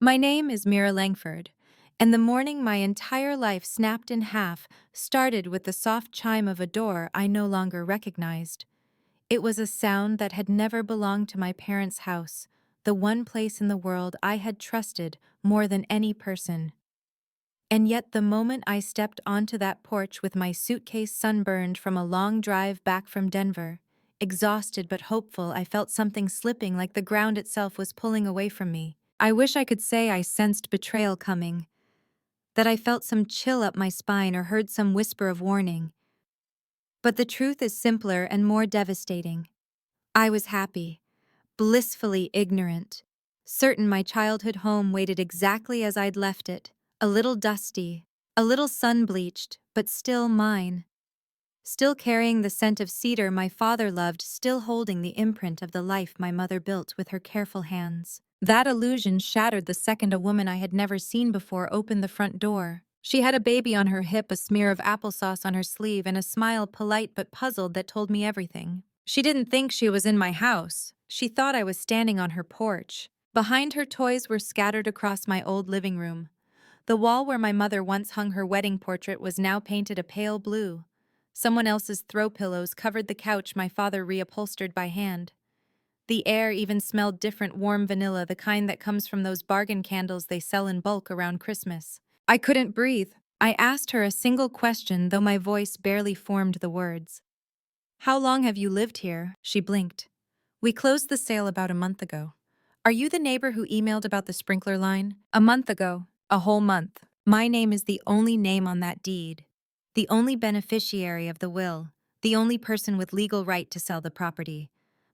My name is Mira Langford, and the morning my entire life snapped in half started with the soft chime of a door I no longer recognized. It was a sound that had never belonged to my parents' house, the one place in the world I had trusted more than any person. And yet, the moment I stepped onto that porch with my suitcase sunburned from a long drive back from Denver, exhausted but hopeful, I felt something slipping, like the ground itself was pulling away from me. I wish I could say I sensed betrayal coming, that I felt some chill up my spine or heard some whisper of warning. But the truth is simpler and more devastating. I was happy, blissfully ignorant, certain my childhood home waited exactly as I'd left it, a little dusty, a little sun-bleached, but still mine. Still carrying the scent of cedar my father loved, still holding the imprint of the life my mother built with her careful hands. That illusion shattered the second a woman I had never seen before opened the front door. She had a baby on her hip, a smear of applesauce on her sleeve, and a smile polite but puzzled that told me everything. She didn't think she was in my house. She thought I was standing on her porch. Behind her, toys were scattered across my old living room. The wall where my mother once hung her wedding portrait was now painted a pale blue. Someone else's throw pillows covered the couch my father reupholstered by hand. The air even smelled different, warm vanilla, the kind that comes from those bargain candles they sell in bulk around Christmas. I couldn't breathe. I asked her a single question, though my voice barely formed the words. "How long have you lived here?" She blinked. "We closed the sale about a month ago." "Are you the neighbor who emailed about the sprinkler line?" "A month ago. A whole month. My name is the only name on that deed. The only beneficiary of the will. The only person with legal right to sell the property.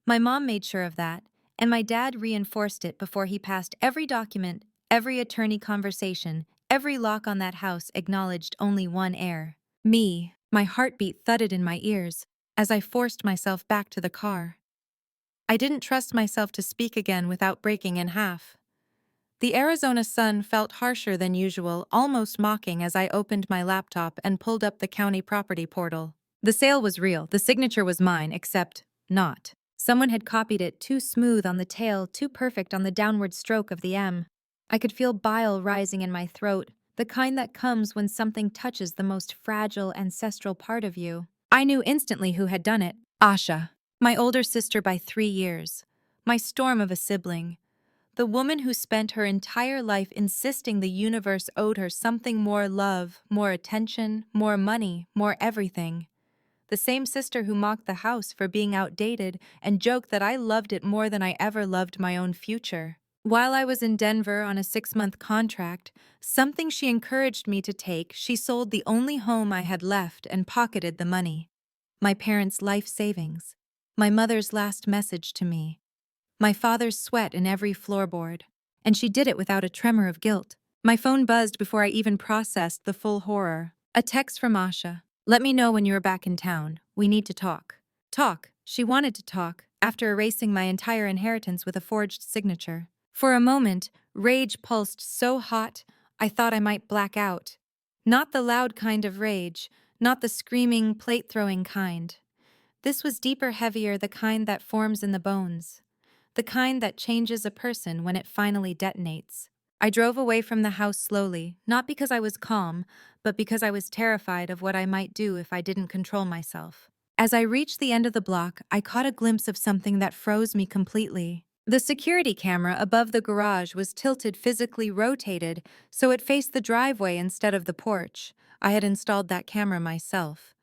My mom made sure of that, and my dad reinforced it before he passed every document, every attorney conversation, every lock on that house acknowledged only one heir. Me. My heartbeat thudded in my ears as I forced myself back to the car. I didn't trust myself to speak again without breaking in half. The Arizona sun felt harsher than usual, almost mocking, as I opened my laptop and pulled up the county property portal. The sale was real, the signature was mine, except not. Someone had copied it, too smooth on the tail, too perfect on the downward stroke of the M. I could feel bile rising in my throat, the kind that comes when something touches the most fragile ancestral part of you. I knew instantly who had done it. Asha. My older sister by 3 years. My storm of a sibling. The woman who spent her entire life insisting the universe owed her something: more love, more attention, more money, more everything. The same sister who mocked the house for being outdated and joked that I loved it more than I ever loved my own future. While I was in Denver on a 6-month contract, something she encouraged me to take, she sold the only home I had left and pocketed the money. My parents' life savings. My mother's last message to me. My father's sweat in every floorboard. And she did it without a tremor of guilt. My phone buzzed before I even processed the full horror. A text from Asha. "Let me know when you are back in town. We need to talk." Talk. She wanted to talk, after erasing my entire inheritance with a forged signature. For a moment, rage pulsed so hot, I thought I might black out. Not the loud kind of rage, not the screaming, plate-throwing kind. This was deeper, heavier, the kind that forms in the bones. The kind that changes a person when it finally detonates. I drove away from the house slowly, not because I was calm, but because I was terrified of what I might do if I didn't control myself. As I reached the end of the block, I caught a glimpse of something that froze me completely. The security camera above the garage was tilted, physically rotated, so it faced the driveway instead of the porch. I had installed that camera myself.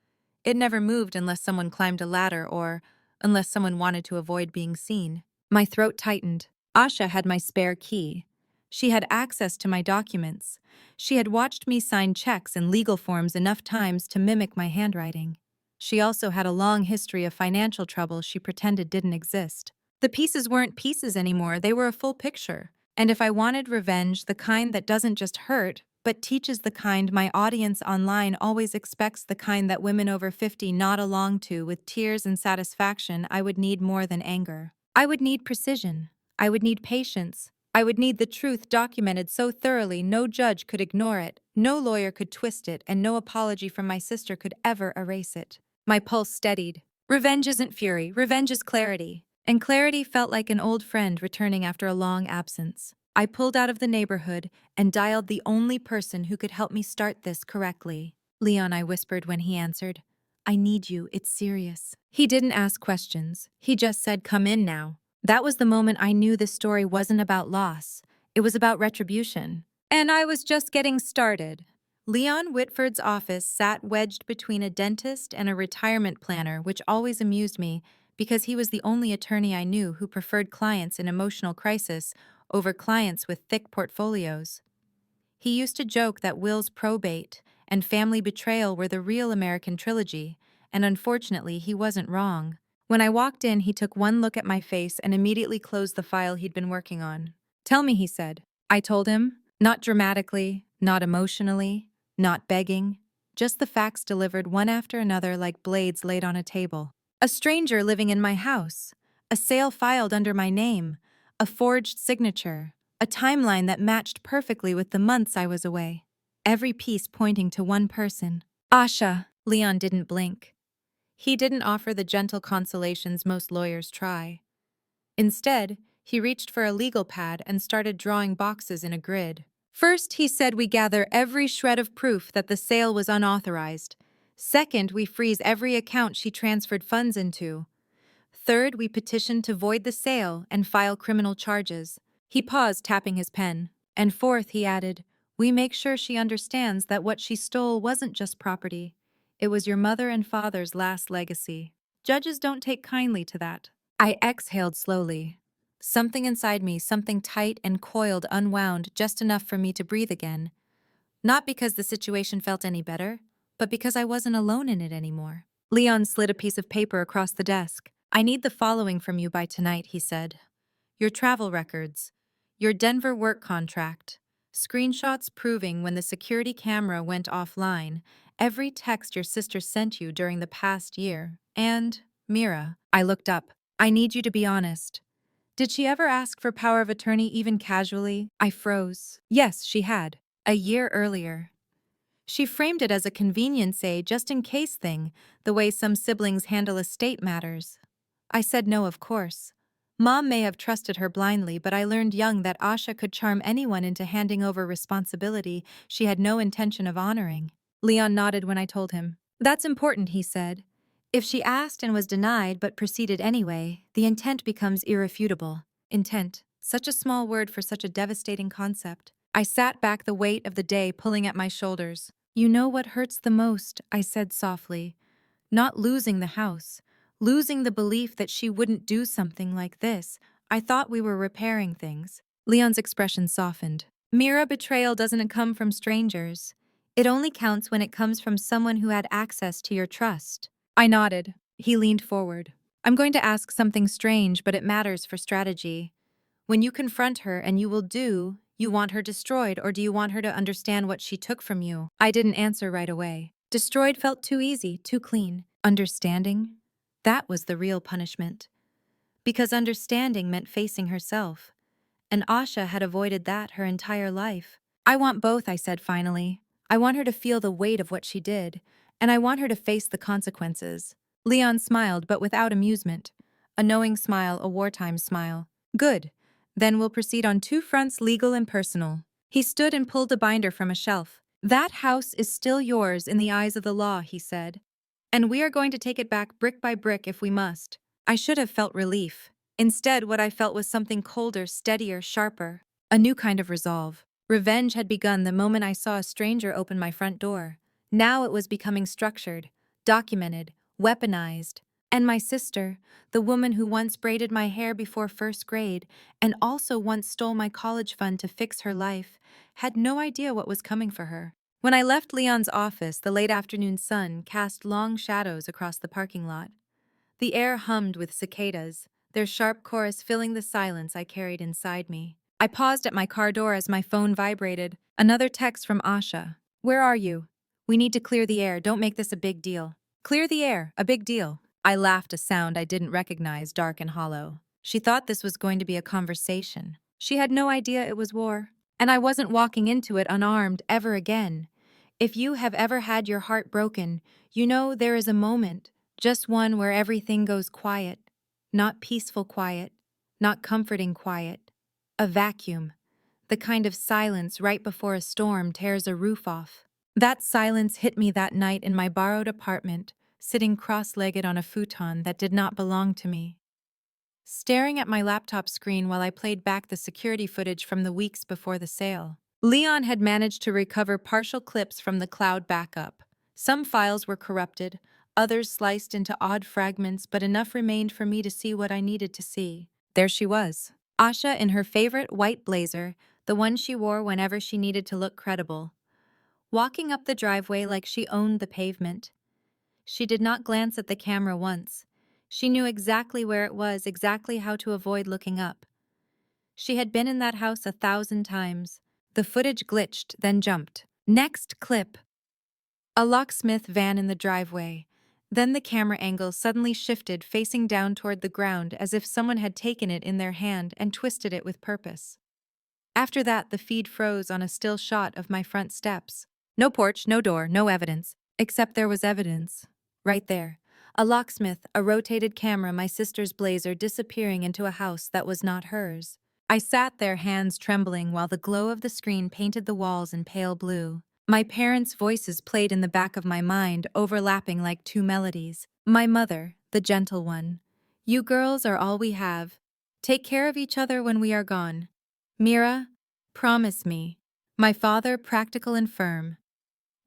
It never moved unless someone climbed a ladder or unless someone wanted to avoid being seen. My throat tightened. Asha had my spare key. She had access to my documents. She had watched me sign checks and legal forms enough times to mimic my handwriting. She also had a long history of financial trouble she pretended didn't exist. The pieces weren't pieces anymore, they were a full picture. And if I wanted revenge, the kind that doesn't just hurt, but teaches, the kind my audience online always expects, the kind that women over 50 nod along to with tears and satisfaction, I would need more than anger. I would need precision. I would need patience. I would need the truth documented so thoroughly no judge could ignore it, no lawyer could twist it, and no apology from my sister could ever erase it. My pulse steadied. Revenge isn't fury, revenge is clarity. And clarity felt like an old friend returning after a long absence. I pulled out of the neighborhood and dialed the only person who could help me start this correctly. Leon, I whispered when he answered. I need you, it's serious. He didn't ask questions. He just said, come in now. That was the moment I knew this story wasn't about loss. It was about retribution. And I was just getting started. Leon Whitford's office sat wedged between a dentist and a retirement planner, which always amused me because he was the only attorney I knew who preferred clients in emotional crisis over clients with thick portfolios. He used to joke that Will's probate and family betrayal were the real American trilogy, and unfortunately, he wasn't wrong. When I walked in, he took one look at my face and immediately closed the file he'd been working on. Tell me, he said. I told him, not dramatically, not emotionally, not begging, just the facts delivered one after another like blades laid on a table. A stranger living in my house, a sale filed under my name, a forged signature, a timeline that matched perfectly with the months I was away. Every piece pointing to one person. Asha. Leon didn't blink. He didn't offer the gentle consolations most lawyers try. Instead, he reached for a legal pad and started drawing boxes in a grid. First, he said we gather every shred of proof that the sale was unauthorized. Second, we freeze every account she transferred funds into. Third, we petition to void the sale and file criminal charges. He paused, tapping his pen. And fourth, he added, we make sure she understands that what she stole wasn't just property. It was your mother and father's last legacy. Judges don't take kindly to that. I exhaled slowly. Something inside me, something tight and coiled, unwound just enough for me to breathe again. Not because the situation felt any better, but because I wasn't alone in it anymore. Leon slid a piece of paper across the desk. I need the following from you by tonight, he said. Your travel records, your Denver work contract, screenshots proving when the security camera went offline, every text your sister sent you during the past year, and, Mira, I looked up. I need you to be honest. Did she ever ask for power of attorney even casually? I froze. Yes, she had. A year earlier. She framed it as a convenience aid just-in-case thing, the way some siblings handle estate matters. I said no, of course. Mom may have trusted her blindly, but I learned young that Asha could charm anyone into handing over responsibility she had no intention of honoring. Leon nodded when I told him. That's important, he said. If she asked and was denied but proceeded anyway, the intent becomes irrefutable. Intent. Such a small word for such a devastating concept. I sat back, the weight of the day pulling at my shoulders. You know what hurts the most, I said softly. Not losing the house. Losing the belief that she wouldn't do something like this. I thought we were repairing things. Leon's expression softened. Mira, betrayal doesn't come from strangers. It only counts when it comes from someone who had access to your trust. I nodded. He leaned forward. I'm going to ask something strange, but it matters for strategy. When you confront her, and you will do, you want her destroyed, or do you want her to understand what she took from you? I didn't answer right away. Destroyed felt too easy, too clean. Understanding? That was the real punishment. Because understanding meant facing herself. And Asha had avoided that her entire life. I want both, I said finally. I want her to feel the weight of what she did, and I want her to face the consequences. Leon smiled, but without amusement. A knowing smile, a wartime smile. Good. Then we'll proceed on two fronts, legal and personal. He stood and pulled a binder from a shelf. That house is still yours in the eyes of the law, he said. And we are going to take it back brick by brick if we must. I should have felt relief. Instead, what I felt was something colder, steadier, sharper. A new kind of resolve. Revenge had begun the moment I saw a stranger open my front door. Now it was becoming structured, documented, weaponized. And my sister, the woman who once braided my hair before first grade and also once stole my college fund to fix her life, had no idea what was coming for her. When I left Leon's office, the late afternoon sun cast long shadows across the parking lot. The air hummed with cicadas, their sharp chorus filling the silence I carried inside me. I paused at my car door as my phone vibrated. Another text from Asha. Where are you? We need to clear the air. Don't make this a big deal. Clear the air, a big deal. I laughed, a sound I didn't recognize, dark and hollow. She thought this was going to be a conversation. She had no idea it was war. And I wasn't walking into it unarmed ever again. If you have ever had your heart broken, you know there is a moment, just one where everything goes quiet. Not peaceful quiet, not comforting quiet. A vacuum. the kind of silence right before a storm tears a roof off. That silence hit me that night in my borrowed apartment, sitting cross-legged on a futon that did not belong to me. Staring at my laptop screen while I played back the security footage from the weeks before the sale. Leon had managed to recover partial clips from the cloud backup. Some files were corrupted, others sliced into odd fragments, but enough remained for me to see what I needed to see. There she was. Asha in her favorite white blazer, the one she wore whenever she needed to look credible. Walking up the driveway like she owned the pavement. She did not glance at the camera once. She knew exactly where it was, exactly how to avoid looking up. She had been in that house 1,000 times. The footage glitched, then jumped. Next clip. A locksmith van in the driveway. Then the camera angle suddenly shifted, facing down toward the ground as if someone had taken it in their hand and twisted it with purpose. After that, the feed froze on a still shot of my front steps. No porch, no door, no evidence. Except there was evidence. Right there. A locksmith, a rotated camera, my sister's blazer disappearing into a house that was not hers. I sat there, hands trembling, while the glow of the screen painted the walls in pale blue. My parents' voices played in the back of my mind, overlapping like two melodies. My mother, the gentle one. You girls are all we have. Take care of each other when we are gone. Mira, promise me. My father, practical and firm.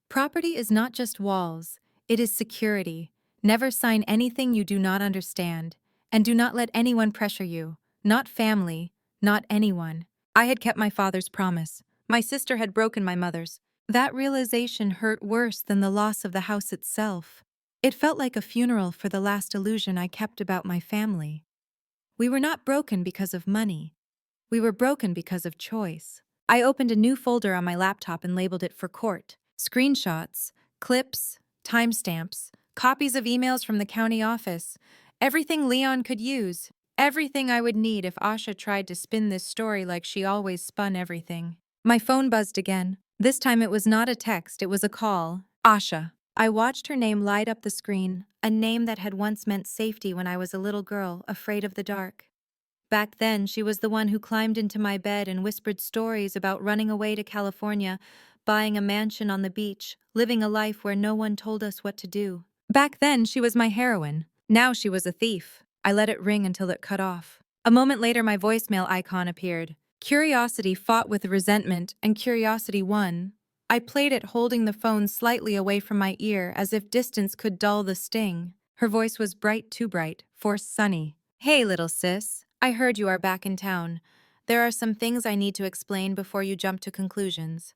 Property is not just walls, it is security. Never sign anything you do not understand. And do not let anyone pressure you. Not family, not anyone. I had kept my father's promise. My sister had broken my mother's. That realization hurt worse than the loss of the house itself. It felt like a funeral for the last illusion I kept about my family. We were not broken because of money. We were broken because of choice. I opened a new folder on my laptop and labeled it for court. Screenshots, clips, timestamps, copies of emails from the county office. Everything Leon could use. Everything I would need if Asha tried to spin this story like she always spun everything. My phone buzzed again. This time it was not a text, it was a call. Asha. I watched her name light up the screen, a name that had once meant safety when I was a little girl, afraid of the dark. Back then, she was the one who climbed into my bed and whispered stories about running away to California, buying a mansion on the beach, living a life where no one told us what to do. Back then, she was my heroine. Now she was a thief. I let it ring until it cut off. A moment later, my voicemail icon appeared. Curiosity fought with resentment, and curiosity won. I played it, holding the phone slightly away from my ear, as if distance could dull the sting. Her voice was bright, too bright, forced sunny. Hey, little sis. I heard you are back in town. There are some things I need to explain before you jump to conclusions.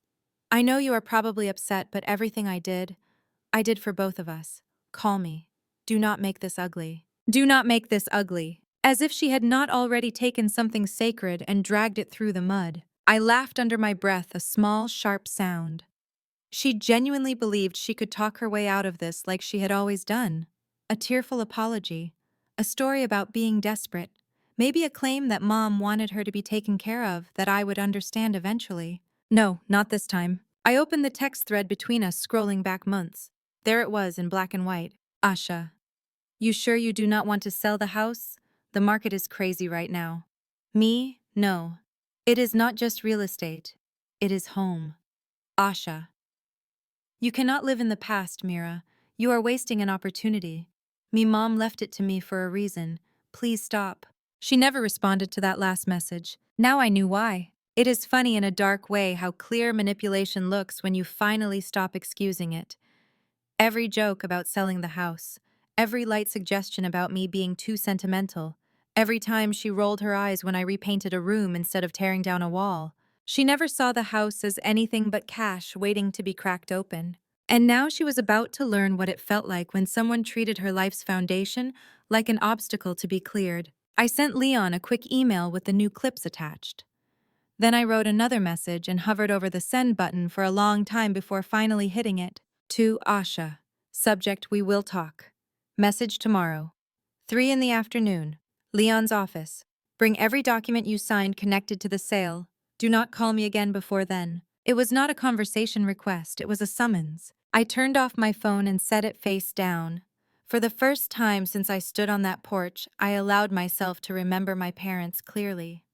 I know you are probably upset, but everything I did for both of us. Call me. Do not make this ugly. Do not make this ugly. As if she had not already taken something sacred and dragged it through the mud. I laughed under my breath, a small, sharp sound. She genuinely believed she could talk her way out of this like she had always done. A tearful apology. A story about being desperate. Maybe a claim that Mom wanted her to be taken care of, that I would understand eventually. No, not this time. I opened the text thread between us, scrolling back months. There it was in black and white. Asha. You sure you do not want to sell the house? The market is crazy right now. Me? No. It is not just real estate. It is home. Asha. You cannot live in the past, Mira. You are wasting an opportunity. Me Mom left it to me for a reason. Please stop. She never responded to that last message. Now I knew why. It is funny in a dark way how clear manipulation looks when you finally stop excusing it. Every joke about selling the house, every light suggestion about me being too sentimental, every time she rolled her eyes when I repainted a room instead of tearing down a wall. She never saw the house as anything but cash waiting to be cracked open. And now she was about to learn what it felt like when someone treated her life's foundation like an obstacle to be cleared. I sent Leon a quick email with the new clips attached. Then I wrote another message and hovered over the send button for a long time before finally hitting it. To Asha. Subject: we will talk. Message tomorrow. 3 in the afternoon. Leon's office. Bring every document you signed connected to the sale. Do not call me again before then. It was not a conversation request, it was a summons. I turned off my phone and set it face down. For the first time since I stood on that porch, I allowed myself to remember my parents clearly.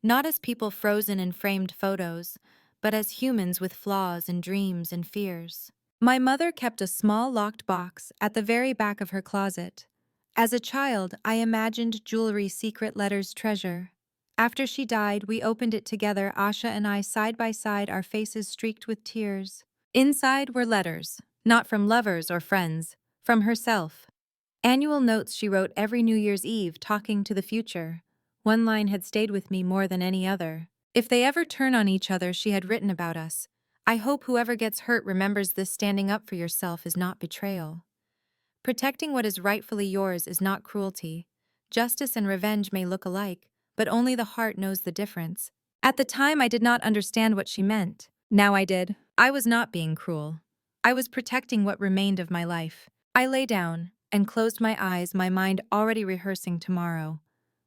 not as people frozen in framed photos, but as humans with flaws and dreams and fears. My mother kept a small locked box at the very back of her closet. As a child, I imagined jewelry secret letters treasure. After she died, we opened it together, Asha and I side by side, our faces streaked with tears. Inside were letters, not from lovers or friends, from herself. Annual notes she wrote every New Year's Eve, talking to the future. One line had stayed with me more than any other. If they ever turn on each other, she had written about us. I hope whoever gets hurt remembers this: standing up for yourself is not betrayal. Protecting what is rightfully yours is not cruelty. Justice and revenge may look alike, but only the heart knows the difference. At the time, I did not understand what she meant. Now I did. I was not being cruel. I was protecting what remained of my life. I lay down and closed my eyes, my mind already rehearsing tomorrow.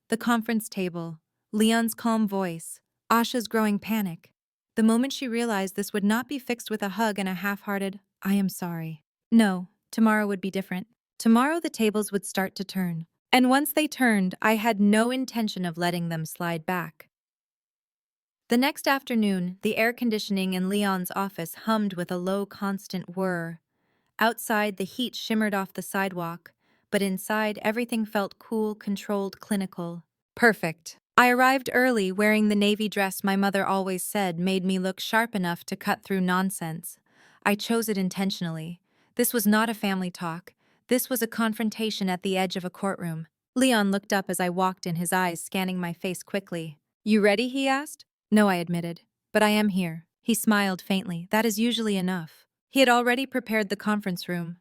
The conference table, Leon's calm voice, Asha's growing panic. The moment she realized this would not be fixed with a hug and a half-hearted, "I am sorry." No, tomorrow would be different. Tomorrow the tables would start to turn. And once they turned, I had no intention of letting them slide back. The next afternoon, the air conditioning in Leon's office hummed with a low, constant whir. Outside, the heat shimmered off the sidewalk, but inside, everything felt cool, controlled, clinical. Perfect. I arrived early, wearing the navy dress my mother always said made me look sharp enough to cut through nonsense. I chose it intentionally. This was not a family talk. This was a confrontation at the edge of a courtroom. Leon looked up as I walked in, his eyes scanning my face quickly. "You ready?" he asked. "No," I admitted. "But I am here." He smiled faintly. "That is usually enough." He had already prepared the conference room.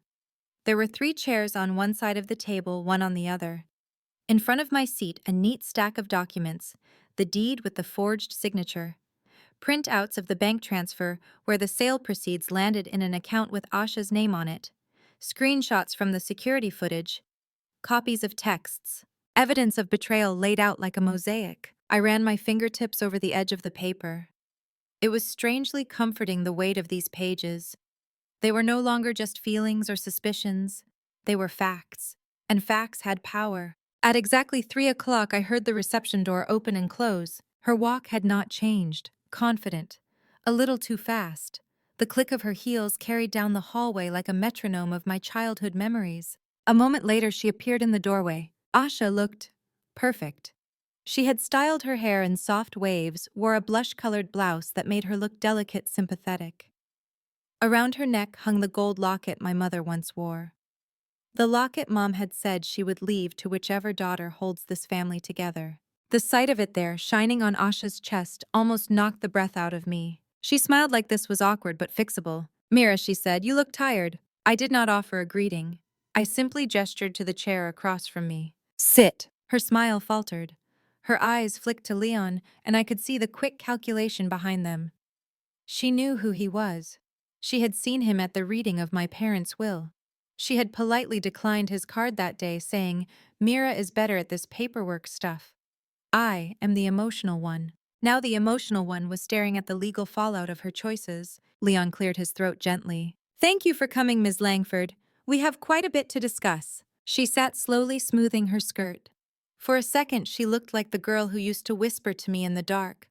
There were 3 chairs on one side of the table, one on the other. In front of my seat, a neat stack of documents, the deed with the forged signature, printouts of the bank transfer where the sale proceeds landed in an account with Asha's name on it, screenshots from the security footage, copies of texts, evidence of betrayal laid out like a mosaic. I ran my fingertips over the edge of the paper. It was strangely comforting, the weight of these pages. They were no longer just feelings or suspicions. They were facts. And facts had power. At exactly 3 o'clock, I heard the reception door open and close. Her walk had not changed. Confident. A little too fast. The click of her heels carried down the hallway like a metronome of my childhood memories. A moment later, she appeared in the doorway. Asha looked perfect. She had styled her hair in soft waves, wore a blush-colored blouse that made her look delicate, sympathetic. Around her neck hung the gold locket my mother once wore. The locket Mom had said she would leave to whichever daughter holds this family together. The sight of it there, shining on Asha's chest, almost knocked the breath out of me. She smiled like this was awkward but fixable. "Mira," she said, "you look tired." I did not offer a greeting. I simply gestured to the chair across from me. "Sit." Her smile faltered. Her eyes flicked to Leon, and I could see the quick calculation behind them. She knew who he was. She had seen him at the reading of my parents' will. She had politely declined his card that day, saying, "Mira is better at this paperwork stuff. I am the emotional one." Now the emotional one was staring at the legal fallout of her choices. Leon cleared his throat gently. "Thank you for coming, Ms. Langford. We have quite a bit to discuss." She sat slowly, smoothing her skirt. For a second, she looked like the girl who used to whisper to me in the dark.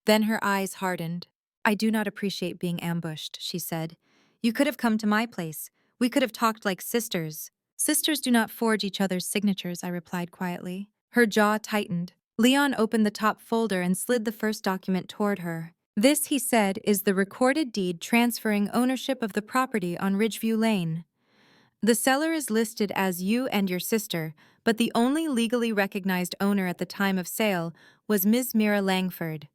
Then her eyes hardened. "I do not appreciate being ambushed," she said. "You could have come to my place. We could have talked like sisters." "Sisters do not forge each other's signatures," I replied quietly. Her jaw tightened. Leon opened the top folder and slid the first document toward her. "This," he said, "is the recorded deed transferring ownership of the property on Ridgeview Lane. The seller is listed as you and your sister, but the only legally recognized owner at the time of sale was Ms. Mira Langford.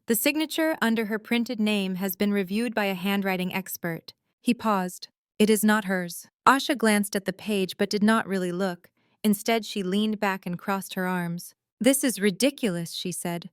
The signature under her printed name has been reviewed by a handwriting expert." He paused. "It is not hers." Asha glanced at the page but did not really look. Instead, she leaned back and crossed her arms. "This is ridiculous," she said.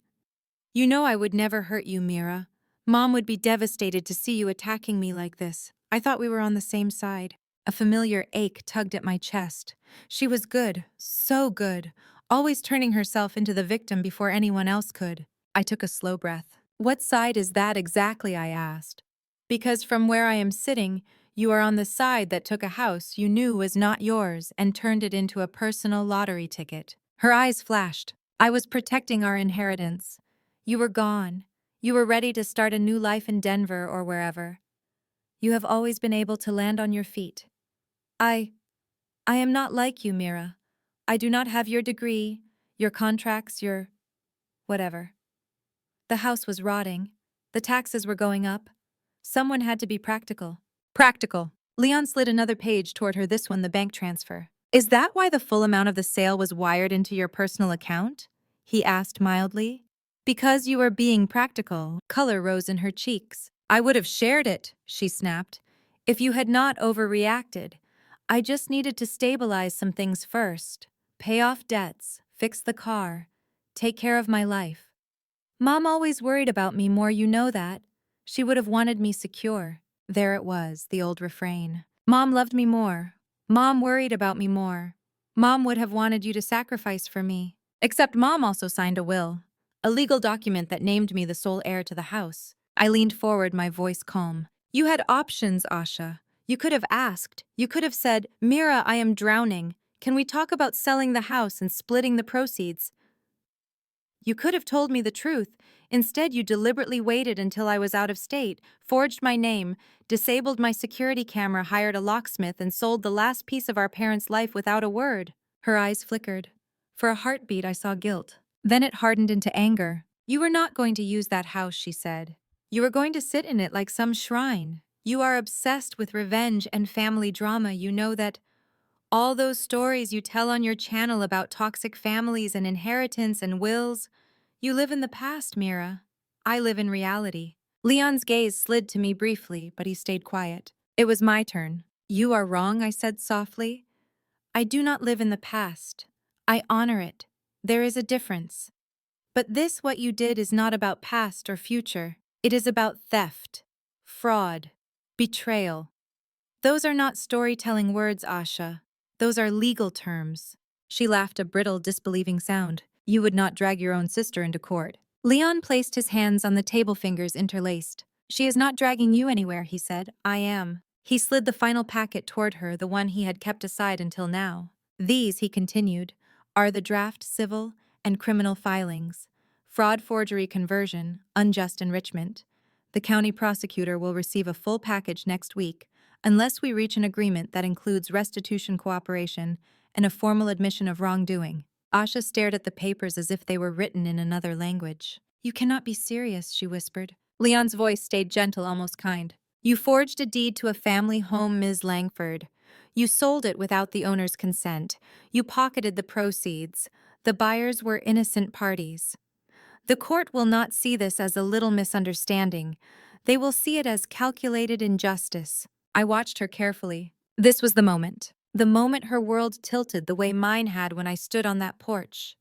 "You know I would never hurt you, Mira. Mom would be devastated to see you attacking me like this. I thought we were on the same side." A familiar ache tugged at my chest. She was good, so good, always turning herself into the victim before anyone else could. I took a slow breath. "What side is that exactly?" I asked. "Because from where I am sitting, you are on the side that took a house you knew was not yours and turned it into a personal lottery ticket." Her eyes flashed. "I was protecting our inheritance. You were gone. You were ready to start a new life in Denver or wherever. You have always been able to land on your feet. I am not like you, Mira. I do not have your degree, your contracts, your whatever. The house was rotting. The taxes were going up. Someone had to be practical. Practical. Leon slid another page toward her, this one the bank transfer. Is that why the full amount of the sale was wired into your personal account? He asked mildly. Because you were being practical. Color rose in her cheeks. I would have shared it, she snapped, if you had not overreacted. I just needed to stabilize some things first. Pay off debts, fix the car, take care of my life. Mom always worried about me more, you know that. She would have wanted me secure. There it was, the old refrain. Mom loved me more. Mom worried about me more. Mom would have wanted you to sacrifice for me. Except Mom also signed a will, a legal document that named me the sole heir to the house. I leaned forward, my voice calm. You had options, Asha. You could have asked. You could have said, Mira, I am drowning. Can we talk about selling the house and splitting the proceeds? You could have told me the truth. Instead, you deliberately waited until I was out of state, forged my name, disabled my security camera, hired a locksmith, and sold the last piece of our parents' life without a word. Her eyes flickered. For a heartbeat, I saw guilt. Then it hardened into anger. You were not going to use that house, she said. You were going to sit in it like some shrine. You are obsessed with revenge and family drama. You know that all those stories you tell on your channel about toxic families and inheritance and wills, you live in the past, Mira. I live in reality. Leon's gaze slid to me briefly, but he stayed quiet. It was my turn. You are wrong, I said softly. I do not live in the past. I honor it. There is a difference. But this, what you did, is not about past or future. It is about theft, fraud, betrayal. Those are not storytelling words, Asha. Those are legal terms. She laughed, a brittle, disbelieving sound. You would not drag your own sister into court. Leon placed his hands on the table, fingers interlaced. She is not dragging you anywhere, he said. I am. He slid the final packet toward her, the one he had kept aside until now. These, he continued, are the draft civil and criminal filings. Fraud, forgery, conversion, unjust enrichment. The county prosecutor will receive a full package next week, unless we reach an agreement that includes restitution cooperation and a formal admission of wrongdoing. Asha stared at the papers as if they were written in another language. You cannot be serious, she whispered. Leon's voice stayed gentle, almost kind. You forged a deed to a family home, Ms. Langford. You sold it without the owner's consent. You pocketed the proceeds. The buyers were innocent parties. The court will not see this as a little misunderstanding. They will see it as calculated injustice. I watched her carefully. This was the moment. The moment her world tilted the way mine had when I stood on that porch.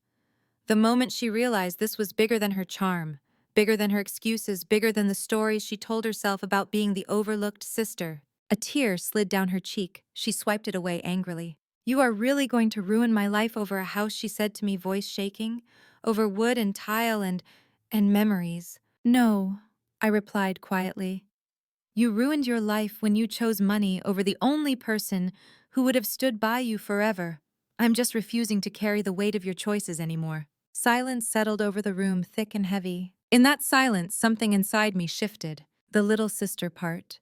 The moment she realized this was bigger than her charm, bigger than her excuses, bigger than the stories she told herself about being the overlooked sister. A tear slid down her cheek. She swiped it away angrily. You are really going to ruin my life over a house, she said to me, voice shaking. Over wood and tile and memories. No, I replied quietly. You ruined your life when you chose money over the only person who would have stood by you forever. I'm just refusing to carry the weight of your choices anymore. Silence settled over the room, thick and heavy. In that silence, something inside me shifted. The little sister part.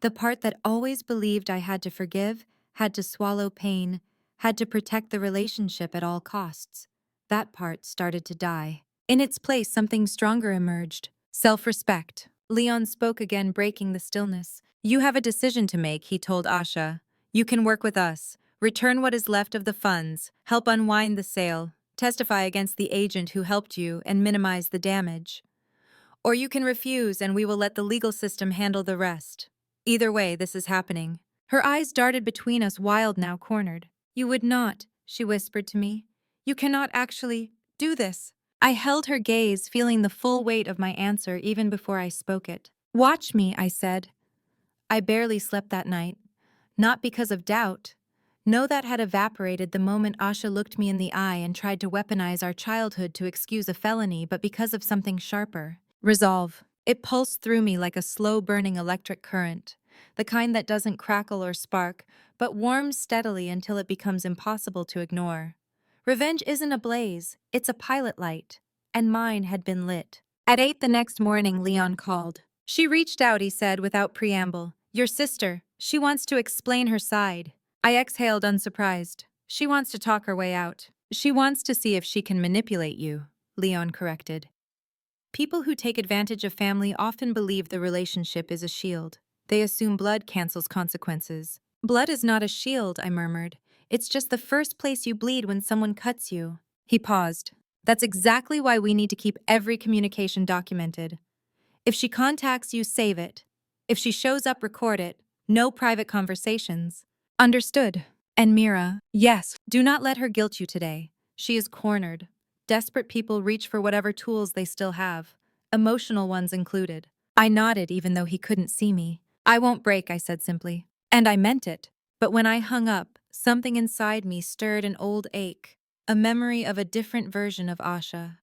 The part that always believed I had to forgive, had to swallow pain, had to protect the relationship at all costs. That part started to die. In its place, something stronger emerged. Self-respect. Leon spoke again, breaking the stillness. You have a decision to make, he told Asha. You can work with us, return what is left of the funds, help unwind the sale, testify against the agent who helped you, and minimize the damage. Or you can refuse and we will let the legal system handle the rest. Either way, this is happening. Her eyes darted between us, wild now, cornered. You would not, she whispered to me. You cannot actually do this. I held her gaze, feeling the full weight of my answer even before I spoke it. Watch me, I said. I barely slept that night. Not because of doubt. No, that had evaporated the moment Asha looked me in the eye and tried to weaponize our childhood to excuse a felony, but because of something sharper. Resolve. It pulsed through me like a slow-burning electric current, the kind that doesn't crackle or spark, but warms steadily until it becomes impossible to ignore. Revenge isn't a blaze, it's a pilot light. and mine had been lit. At 8 the next morning, Leon called. She reached out, he said without preamble. Your sister. She wants to explain her side. I exhaled unsurprised. She wants to talk her way out. She wants to see if she can manipulate you, Leon corrected. People who take advantage of family often believe the relationship is a shield. They assume blood cancels consequences. Blood is not a shield, I murmured. It's just the first place you bleed when someone cuts you. He paused. That's exactly why we need to keep every communication documented. If she contacts you, save it. If she shows up, record it. No private conversations. Understood. And Mira, yes, do not let her guilt you today. She is cornered. Desperate people reach for whatever tools they still have, emotional ones included. I nodded even though he couldn't see me. I won't break, I said simply. And I meant it. But when I hung up, something inside me stirred an old ache, a memory of a different version of Asha.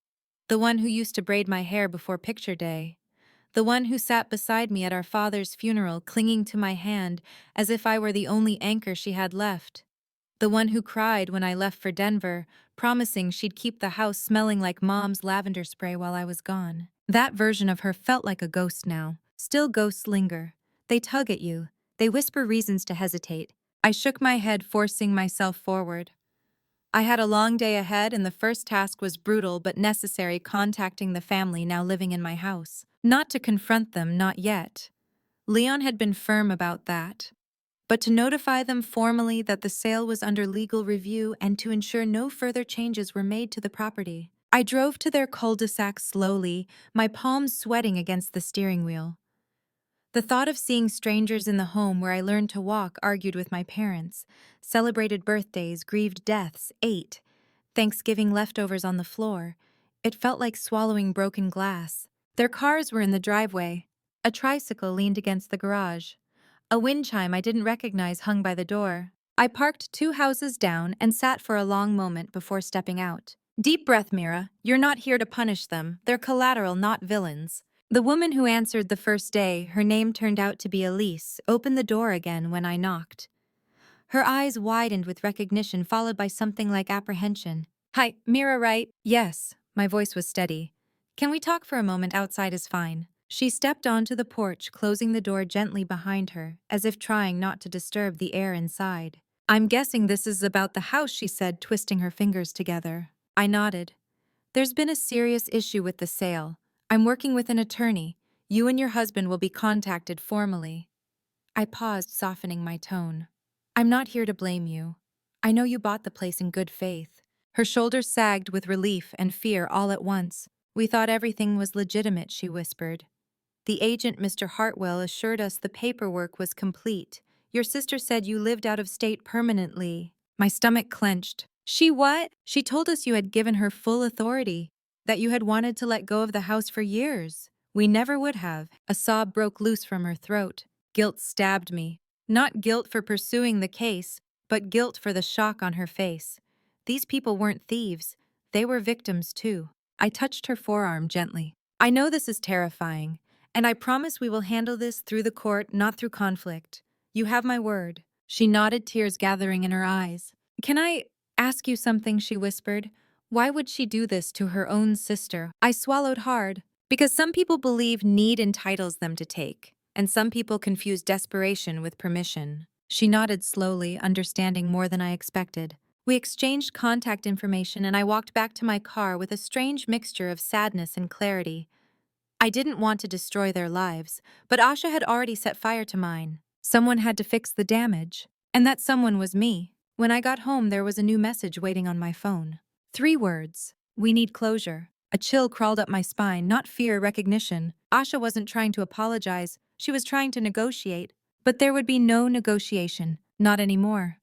The one who used to braid my hair before picture day. The one who sat beside me at our father's funeral, clinging to my hand as if I were the only anchor she had left. The one who cried when I left for Denver, promising she'd keep the house smelling like Mom's lavender spray while I was gone. That version of her felt like a ghost now. Still ghosts linger. They tug at you. They whisper reasons to hesitate. I shook my head, forcing myself forward. I had a long day ahead, and the first task was brutal but necessary, contacting the family now living in my house. Not to confront them, not yet. Leon had been firm about that. But to notify them formally that the sale was under legal review and to ensure no further changes were made to the property. I drove to their cul-de-sac slowly, my palms sweating against the steering wheel. The thought of seeing strangers in the home where I learned to walk argued with my parents, celebrated birthdays, grieved deaths, ate, Thanksgiving leftovers on the floor. It felt like swallowing broken glass. Their cars were in the driveway. A tricycle leaned against the garage. A wind chime I didn't recognize hung by the door. I parked 2 houses down and sat for a long moment before stepping out. Deep breath, Mira. You're not here to punish them. They're collateral, not villains. The woman who answered the first day, her name turned out to be Elise, opened the door again when I knocked. Her eyes widened with recognition, followed by something like apprehension. Hi, Mira, right? Yes. My voice was steady. Can we talk for a moment? Outside is fine. She stepped onto the porch, closing the door gently behind her, as if trying not to disturb the air inside. I'm guessing this is about the house, she said, twisting her fingers together. I nodded. There's been a serious issue with the sale. I'm working with an attorney. You and your husband will be contacted formally. I paused, softening my tone. I'm not here to blame you. I know you bought the place in good faith. Her shoulders sagged with relief and fear all at once. We thought everything was legitimate, she whispered. The agent, Mr. Hartwell, assured us the paperwork was complete. Your sister said you lived out of state permanently. My stomach clenched. She what? She told us you had given her full authority, that you had wanted to let go of the house for years. We never would have. A sob broke loose from her throat. Guilt stabbed me. Not guilt for pursuing the case, but guilt for the shock on her face. These people weren't thieves. They were victims too. I touched her forearm gently. I know this is terrifying, and I promise we will handle this through the court, not through conflict. You have my word. She nodded, tears gathering in her eyes. Can I ask you something, she whispered. Why would she do this to her own sister? I swallowed hard. Because some people believe need entitles them to take, and some people confuse desperation with permission. She nodded slowly, understanding more than I expected. We exchanged contact information, and I walked back to my car with a strange mixture of sadness and clarity. I didn't want to destroy their lives, but Asha had already set fire to mine. Someone had to fix the damage, and that someone was me. When I got home, there was a new message waiting on my phone. 3 words. We need closure. A chill crawled up my spine, not fear, recognition. Asha wasn't trying to apologize. She was trying to negotiate. But there would be no negotiation. Not anymore.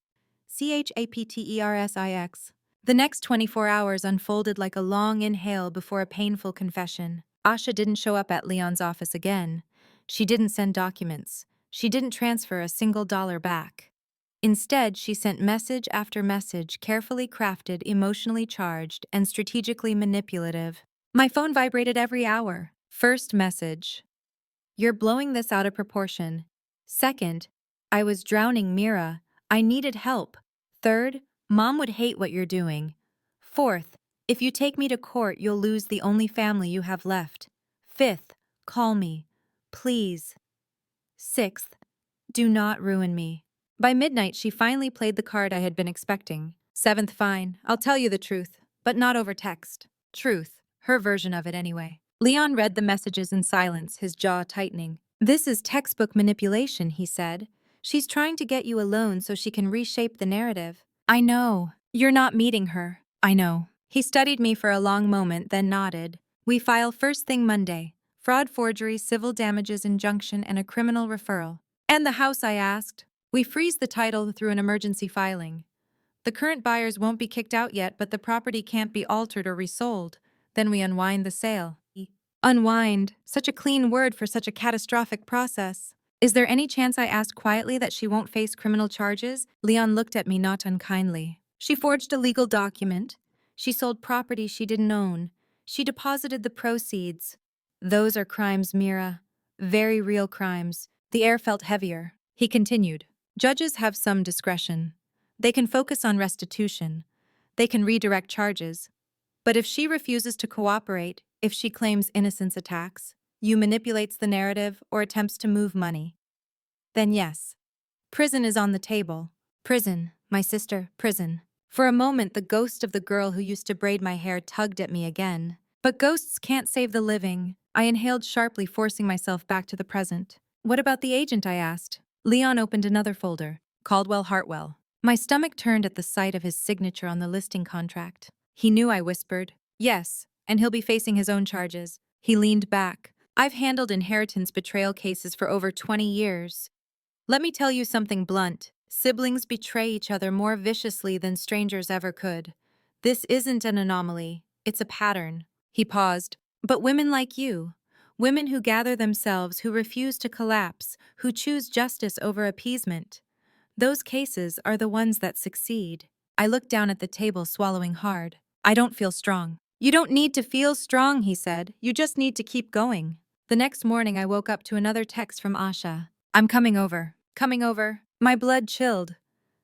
CHAPTERSIX. The next 24 hours unfolded like a long inhale before a painful confession. Asha didn't show up at Leon's office again. She didn't send documents. She didn't transfer a single dollar back. Instead, she sent message after message, carefully crafted, emotionally charged, and strategically manipulative. My phone vibrated every hour. First message. You're blowing this out of proportion. Second, I was drowning, Mira. I needed help. Third, Mom would hate what you're doing. Fourth, If you take me to court, you'll lose the only family you have left. Fifth, call me. Please. Sixth, do not ruin me. By midnight, she finally played the card I had been expecting. Seventh, fine, I'll tell you the truth, but not over text. Truth, her version of it anyway. Leon read the messages in silence, his jaw tightening. This is textbook manipulation, he said. She's trying to get you alone so she can reshape the narrative. I know. You're not meeting her. I know. He studied me for a long moment, then nodded. We file first thing Monday. Fraud, forgery, civil damages, injunction, and a criminal referral. And the house, I asked. We freeze the title through an emergency filing. The current buyers won't be kicked out yet, but the property can't be altered or resold. Then we unwind the sale. Unwind, such a clean word for such a catastrophic process. Is there any chance, I asked quietly, that she won't face criminal charges? Leon looked at me not unkindly. She forged a legal document. She sold property she didn't own. She deposited the proceeds. Those are crimes, Mira. Very real crimes. The air felt heavier. He continued. Judges have some discretion. They can focus on restitution. They can redirect charges. But if she refuses to cooperate, if she claims innocence attacks, you manipulates the narrative or attempts to move money, then yes. Prison is on the table. Prison, my sister, prison. For a moment, the ghost of the girl who used to braid my hair tugged at me again. But ghosts can't save the living. I inhaled sharply, forcing myself back to the present. What about the agent, I asked. Leon opened another folder. Caldwell Hartwell. My stomach turned at the sight of his signature on the listing contract. He knew, I whispered. Yes, and he'll be facing his own charges. He leaned back. I've handled inheritance betrayal cases for over 20 years. Let me tell you something blunt. Siblings betray each other more viciously than strangers ever could. This isn't an anomaly. It's a pattern. He paused. But women like you, women who gather themselves, who refuse to collapse, who choose justice over appeasement, those cases are the ones that succeed. I looked down at the table, swallowing hard. I don't feel strong. You don't need to feel strong, he said. You just need to keep going. The next morning, I woke up to another text from Asha. I'm coming over. Coming over. My blood chilled.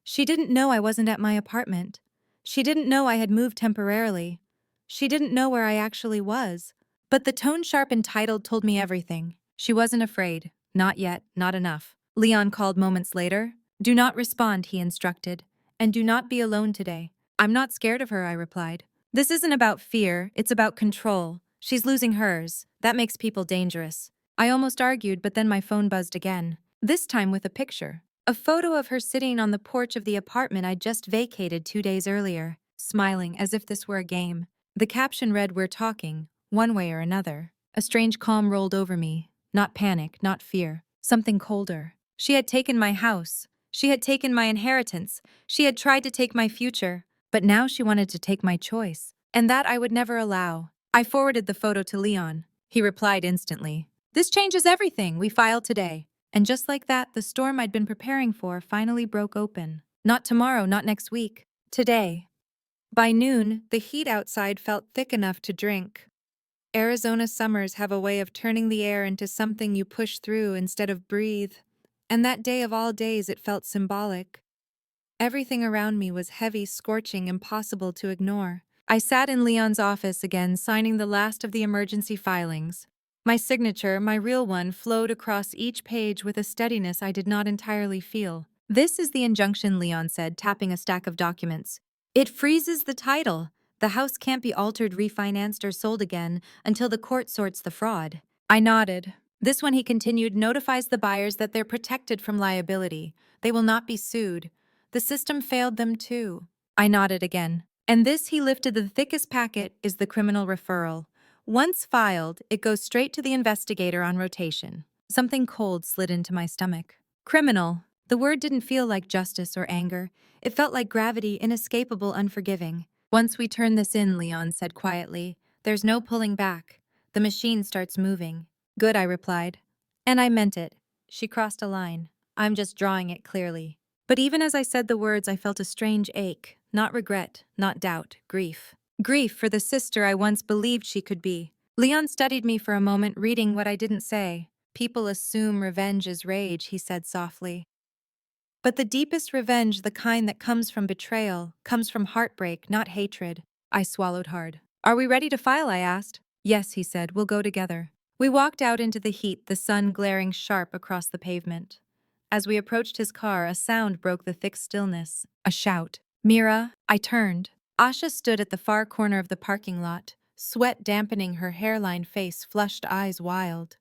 She didn't know I wasn't at my apartment. She didn't know I had moved temporarily. She didn't know where I actually was. But the tone, sharp and titled, told me everything. She wasn't afraid. Not yet. Not enough. Leon called moments later. Do not respond, he instructed. And do not be alone today. I'm not scared of her, I replied. This isn't about fear, it's about control. She's losing hers. That makes people dangerous. I almost argued, but then my phone buzzed again. This time with a picture. A photo of her sitting on the porch of the apartment I'd just vacated 2 days earlier, smiling as if this were a game. The caption read, We're talking, one way or another. A strange calm rolled over me. Not panic, not fear. Something colder. She had taken my house. She had taken my inheritance. She had tried to take my future. But now she wanted to take my choice. And that I would never allow. I forwarded the photo to Leon. He replied instantly. This changes everything. We file today. And just like that, the storm I'd been preparing for finally broke open. Not tomorrow, not next week. Today. By noon, the heat outside felt thick enough to drink. Arizona summers have a way of turning the air into something you push through instead of breathe. And that day of all days, it felt symbolic. Everything around me was heavy, scorching, impossible to ignore. I sat in Leon's office again, signing the last of the emergency filings. My signature, my real one, flowed across each page with a steadiness I did not entirely feel. This is the injunction, Leon said, tapping a stack of documents. It freezes the title. The house can't be altered, refinanced, or sold again until the court sorts the fraud. I nodded. This one, he continued, notifies the buyers that they're protected from liability. They will not be sued. The system failed them too. I nodded again. And this, he lifted the thickest packet, is the criminal referral. Once filed, it goes straight to the investigator on rotation. Something cold slid into my stomach. Criminal. The word didn't feel like justice or anger. It felt like gravity, inescapable, unforgiving. Once we turn this in, Leon said quietly, there's no pulling back. The machine starts moving. Good, I replied. And I meant it. She crossed a line. I'm just drawing it clearly. But even as I said the words, I felt a strange ache. Not regret, not doubt, grief. Grief for the sister I once believed she could be. Leon studied me for a moment, reading what I didn't say. People assume revenge is rage, he said softly. But the deepest revenge, the kind that comes from betrayal, comes from heartbreak, not hatred. I swallowed hard. Are we ready to file? I asked. Yes, he said. We'll go together. We walked out into the heat, the sun glaring sharp across the pavement. As we approached his car, a sound broke the thick stillness. A shout. Mira, I turned. Asha stood at the far corner of the parking lot, sweat dampening her hairline face, flushed eyes wild.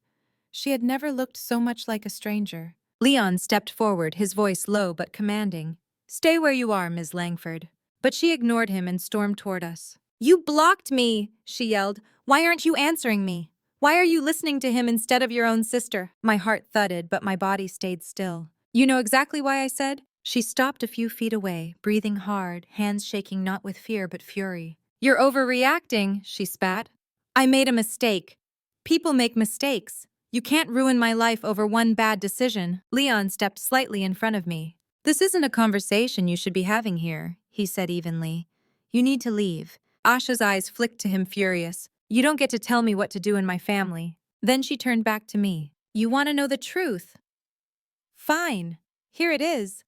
She had never looked so much like a stranger. Leon stepped forward, his voice low but commanding. Stay where you are, Ms. Langford. But she ignored him and stormed toward us. You blocked me, she yelled. Why aren't you answering me? Why are you listening to him instead of your own sister? My heart thudded, but my body stayed still. You know exactly why I said? She stopped a few feet away, breathing hard, hands shaking not with fear but fury. You're overreacting, she spat. I made a mistake. People make mistakes. You can't ruin my life over one bad decision. Leon stepped slightly in front of me. This isn't a conversation you should be having here, he said evenly. You need to leave. Asha's eyes flicked to him furious. You don't get to tell me what to do in my family. Then she turned back to me. You want to know the truth? Fine. Here it is.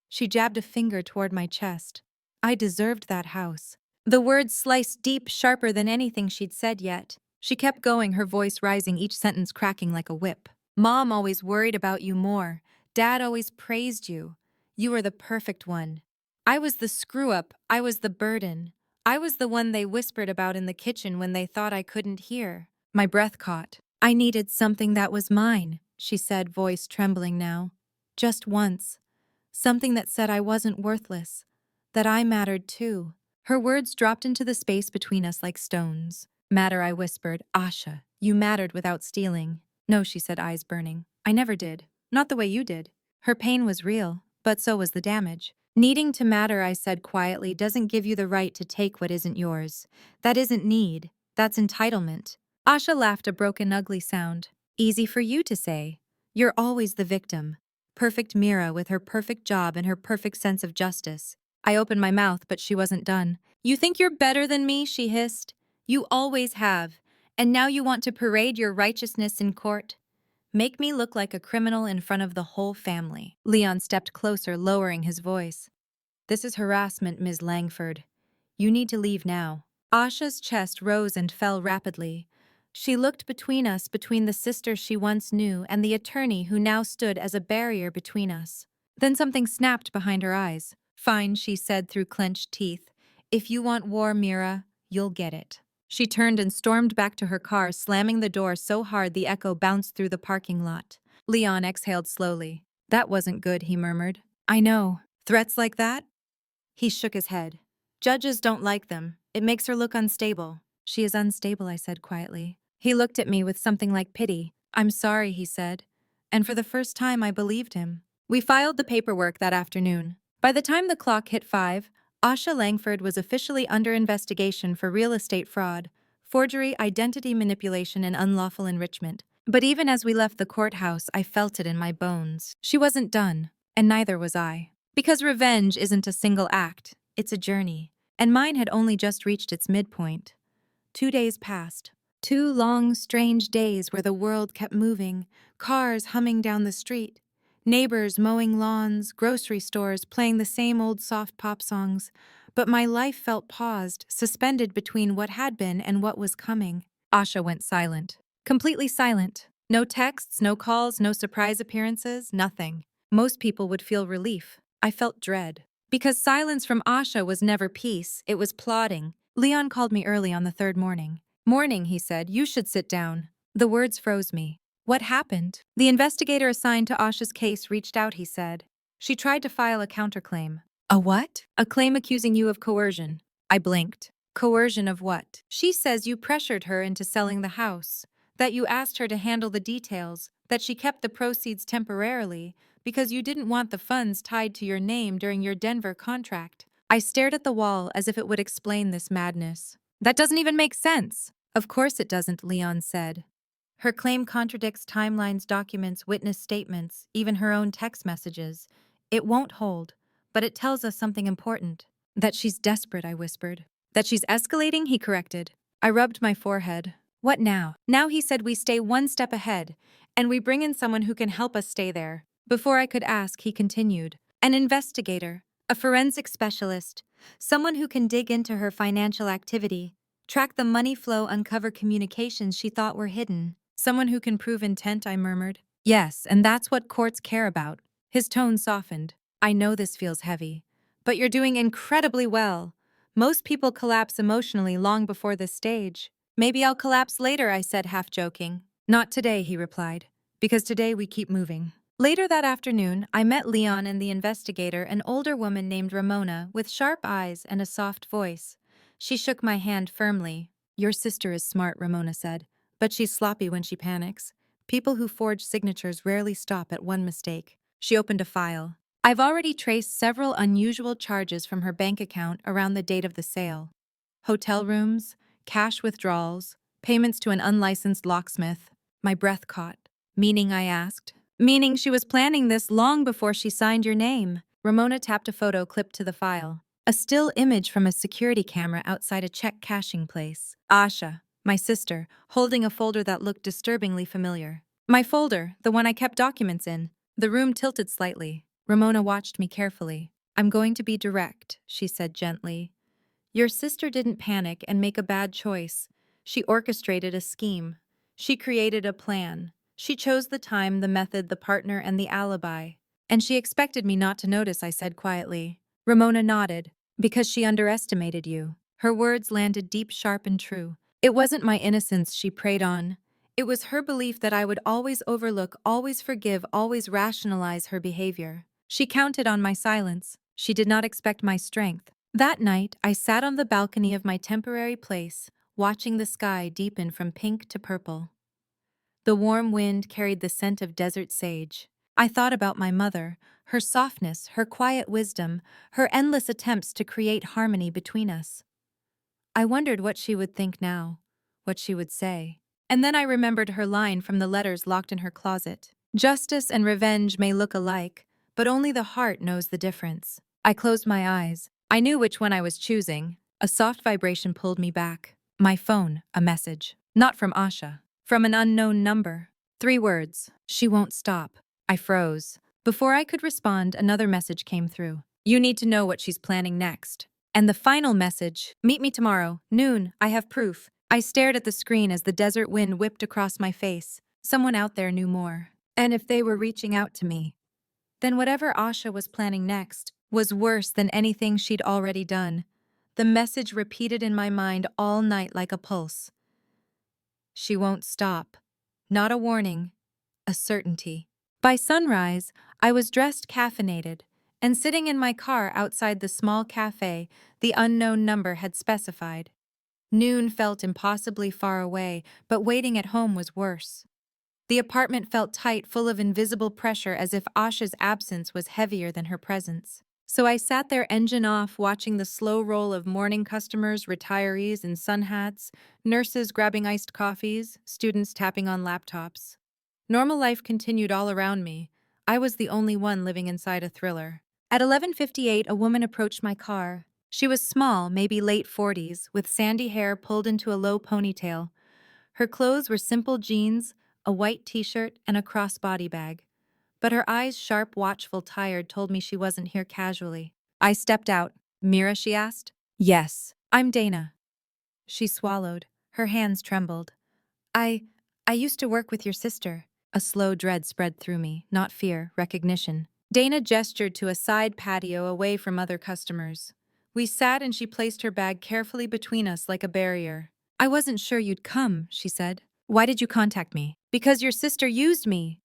She jabbed a finger toward my chest. I deserved that house. The words sliced deep, sharper than anything she'd said yet. She kept going, her voice rising, each sentence cracking like a whip. Mom always worried about you more. Dad always praised you. You were the perfect one. I was the screw-up. I was the burden. I was the one they whispered about in the kitchen when they thought I couldn't hear. My breath caught. I needed something that was mine, she said, voice trembling now. Just once. Something that said I wasn't worthless. That I mattered too. Her words dropped into the space between us like stones. Matter, I whispered. Asha, you mattered without stealing. No, she said, eyes burning. I never did. Not the way you did. Her pain was real, but so was the damage. Needing to matter, I said quietly, doesn't give you the right to take what isn't yours. That isn't need. That's entitlement. Asha laughed, a broken, ugly sound. Easy for you to say. You're always the victim. Perfect Mira with her perfect job and her perfect sense of justice. I opened my mouth, but she wasn't done. You think you're better than me, she hissed. You always have. And now you want to parade your righteousness in court? Make me look like a criminal in front of the whole family. Leon stepped closer, lowering his voice. This is harassment, Ms. Langford. You need to leave now. Asha's chest rose and fell rapidly. She looked between us, between the sister she once knew and the attorney who now stood as a barrier between us. Then something snapped behind her eyes. Fine, she said through clenched teeth. If you want war, Mira, you'll get it. She turned and stormed back to her car, slamming the door so hard the echo bounced through the parking lot. Leon exhaled slowly. That wasn't good, he murmured. I know. Threats like that? He shook his head. Judges don't like them. It makes her look unstable. She is unstable, I said quietly. He looked at me with something like pity. I'm sorry, he said. And for the first time, I believed him. We filed the paperwork that afternoon. By the time the clock hit 5, Asha Langford was officially under investigation for real estate fraud, forgery, identity manipulation, and unlawful enrichment. But even as we left the courthouse, I felt it in my bones. She wasn't done, and neither was I. Because revenge isn't a single act, it's a journey. And mine had only just reached its midpoint. 2 days passed. 2 long, strange days where the world kept moving, cars humming down the street. Neighbors mowing lawns, grocery stores playing the same old soft pop songs. But my life felt paused, suspended between what had been and what was coming. Asha went silent. Completely silent. No texts, no calls, no surprise appearances, nothing. Most people would feel relief. I felt dread. Because silence from Asha was never peace, it was plotting. Leon called me early on the 3rd morning. Morning, he said, you should sit down. The words froze me. What happened? The investigator assigned to Asha's case reached out, he said. She tried to file a counterclaim. A what? A claim accusing you of coercion. I blinked. Coercion of what? She says you pressured her into selling the house, that you asked her to handle the details, that she kept the proceeds temporarily because you didn't want the funds tied to your name during your Denver contract. I stared at the wall as if it would explain this madness. That doesn't even make sense. Of course it doesn't, Leon said. Her claim contradicts timelines, documents, witness statements, even her own text messages. It won't hold, but it tells us something important. That she's desperate, I whispered. That she's escalating, he corrected. I rubbed my forehead. What now? Now he said we stay one step ahead, and we bring in someone who can help us stay there. Before I could ask, he continued. An investigator. A forensic specialist, someone who can dig into her financial activity, track the money flow, uncover communications she thought were hidden. Someone who can prove intent, I murmured. Yes, and that's what courts care about. His tone softened. I know this feels heavy, but you're doing incredibly well. Most people collapse emotionally long before this stage. Maybe I'll collapse later, I said, half joking. Not today, he replied, because today we keep moving. Later that afternoon, I met Leon and the investigator, an older woman named Ramona, with sharp eyes and a soft voice. She shook my hand firmly. Your sister is smart, Ramona said, but she's sloppy when she panics. People who forge signatures rarely stop at one mistake. She opened a file. I've already traced several unusual charges from her bank account around the date of the sale. Hotel rooms, cash withdrawals, payments to an unlicensed locksmith. My breath caught. Meaning, I asked. Meaning she was planning this long before she signed your name. Ramona tapped a photo clipped to the file. A still image from a security camera outside a check cashing place. Asha, my sister, holding a folder that looked disturbingly familiar. My folder, the one I kept documents in. The room tilted slightly. Ramona watched me carefully. I'm going to be direct, she said gently. Your sister didn't panic and make a bad choice. She orchestrated a scheme. She created a plan. She chose the time, the method, the partner, and the alibi. And she expected me not to notice, I said quietly. Ramona nodded. Because she underestimated you. Her words landed deep, sharp, and true. It wasn't my innocence she preyed on. It was her belief that I would always overlook, always forgive, always rationalize her behavior. She counted on my silence. She did not expect my strength. That night, I sat on the balcony of my temporary place, watching the sky deepen from pink to purple. The warm wind carried the scent of desert sage. I thought about my mother, her softness, her quiet wisdom, her endless attempts to create harmony between us. I wondered what she would think now, what she would say. And then I remembered her line from the letters locked in her closet. Justice and revenge may look alike, but only the heart knows the difference. I closed my eyes. I knew which one I was choosing. A soft vibration pulled me back. My phone, a message. Not from Asha. From an unknown number. 3 words. She won't stop. I froze. Before I could respond, another message came through. You need to know what she's planning next. And the final message. Meet me tomorrow, noon. I have proof. I stared at the screen as the desert wind whipped across my face. Someone out there knew more. And if they were reaching out to me, then whatever Asha was planning next was worse than anything she'd already done. The message repeated in my mind all night like a pulse. She won't stop. Not a warning, a certainty. By sunrise, I was dressed caffeinated, and sitting in my car outside the small cafe the unknown number had specified. Noon felt impossibly far away, but waiting at home was worse. The apartment felt tight, full of invisible pressure, as if Asha's absence was heavier than her presence. So I sat there, engine off, watching the slow roll of morning customers, retirees in sun hats, nurses grabbing iced coffees, students tapping on laptops. Normal life continued all around me. I was the only one living inside a thriller. At 11:58, a woman approached my car. She was small, maybe late 40s, with sandy hair pulled into a low ponytail. Her clothes were simple jeans, a white t-shirt, and a crossbody bag. But her eyes, sharp, watchful, tired, told me she wasn't here casually. I stepped out. Mira, she asked. Yes, I'm Dana. She swallowed. Her hands trembled. I used to work with your sister. A slow dread spread through me, not fear, recognition. Dana gestured to a side patio away from other customers. We sat and she placed her bag carefully between us like a barrier. I wasn't sure you'd come, she said. Why did you contact me? Because your sister used me.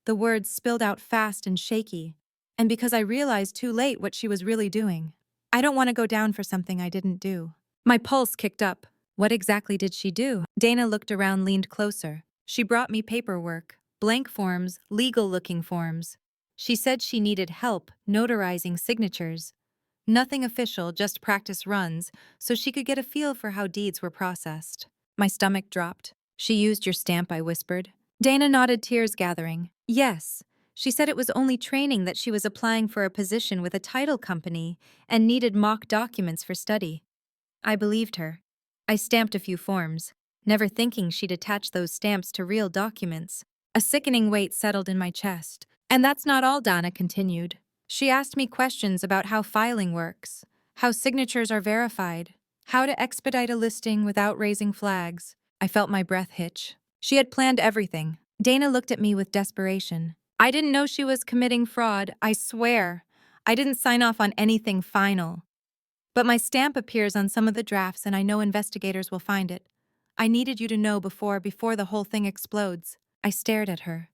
The words spilled out fast and shaky. And because I realized too late what she was really doing. I don't want to go down for something I didn't do. My pulse kicked up. What exactly did she do? Dana looked around, leaned closer. She brought me paperwork. Blank forms, legal-looking forms. She said she needed help notarizing signatures. Nothing official, just practice runs, so she could get a feel for how deeds were processed. My stomach dropped. She used your stamp, I whispered. Dana nodded, tears gathering. Yes. She said it was only training, that she was applying for a position with a title company and needed mock documents for study. I believed her. I stamped a few forms, never thinking she'd attach those stamps to real documents. A sickening weight settled in my chest. And that's not all, Dana continued. She asked me questions about how filing works, how signatures are verified, how to expedite a listing without raising flags. I felt my breath hitch. She had planned everything. Dana looked at me with desperation. I didn't know she was committing fraud, I swear. I didn't sign off on anything final. But my stamp appears on some of the drafts and I know investigators will find it. I needed you to know before the whole thing explodes. I stared at her.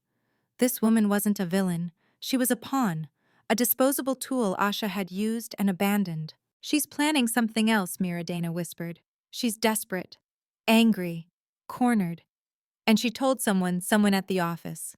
This woman wasn't a villain. She was a pawn. A disposable tool Asha had used and abandoned. She's planning something else, Mira, Dana whispered. She's desperate, angry, cornered. And she told someone at the office.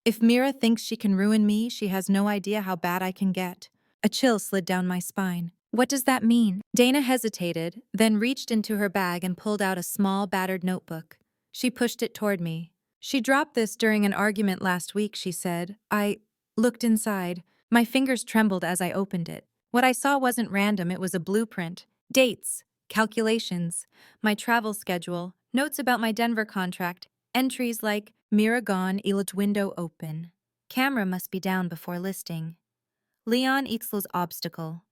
If Mira thinks she can ruin me, she has no idea how bad I can get. A chill slid down my spine. What does that mean? Dana hesitated, then reached into her bag and pulled out a small, battered notebook. She pushed it toward me. She dropped this during an argument last week, she said. I looked inside. My fingers trembled as I opened it. What I saw wasn't random, it was a blueprint. Dates, calculations, my travel schedule, notes about my Denver contract, entries like Mira gone, Elot window open. Camera must be down before listing. Leon Ixel's obstacle.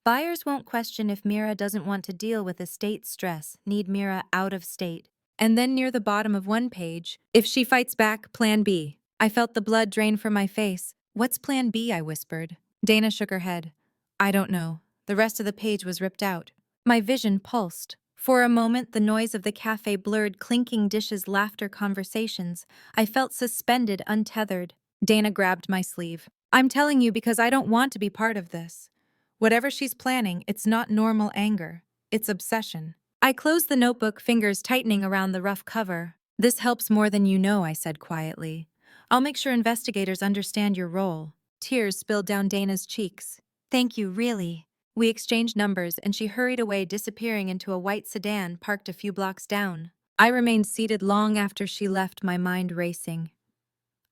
Buyers won't question if Mira doesn't want to deal with estate stress, need Mira out of state. And then near the bottom of one page, if she fights back, plan B. I felt the blood drain from my face. What's plan B? I whispered. Dana shook her head. I don't know. The rest of the page was ripped out. My vision pulsed. For a moment, the noise of the cafe blurred clinking dishes, laughter, conversations. I felt suspended, untethered. Dana grabbed my sleeve. I'm telling you because I don't want to be part of this. Whatever she's planning, it's not normal anger. It's obsession. I closed the notebook, fingers tightening around the rough cover. This helps more than you know, I said quietly. I'll make sure investigators understand your role. Tears spilled down Dana's cheeks. Thank you, really. We exchanged numbers and she hurried away, disappearing into a white sedan parked a few blocks down. I remained seated long after she left, my mind racing.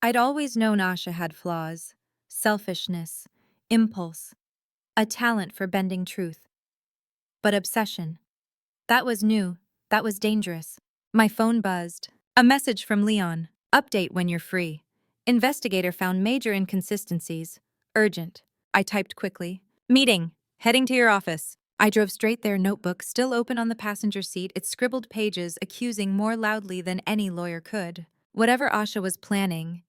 I'd always known Asha had flaws. Selfishness, impulse, a talent for bending truth. But obsession. That was new. That was dangerous. My phone buzzed. A message from Leon. Update when you're free. Investigator found major inconsistencies. Urgent. I typed quickly. Meeting. Heading to your office. I drove straight there, notebook still open on the passenger seat, its scribbled pages accusing more loudly than any lawyer could. Whatever Asha was planning,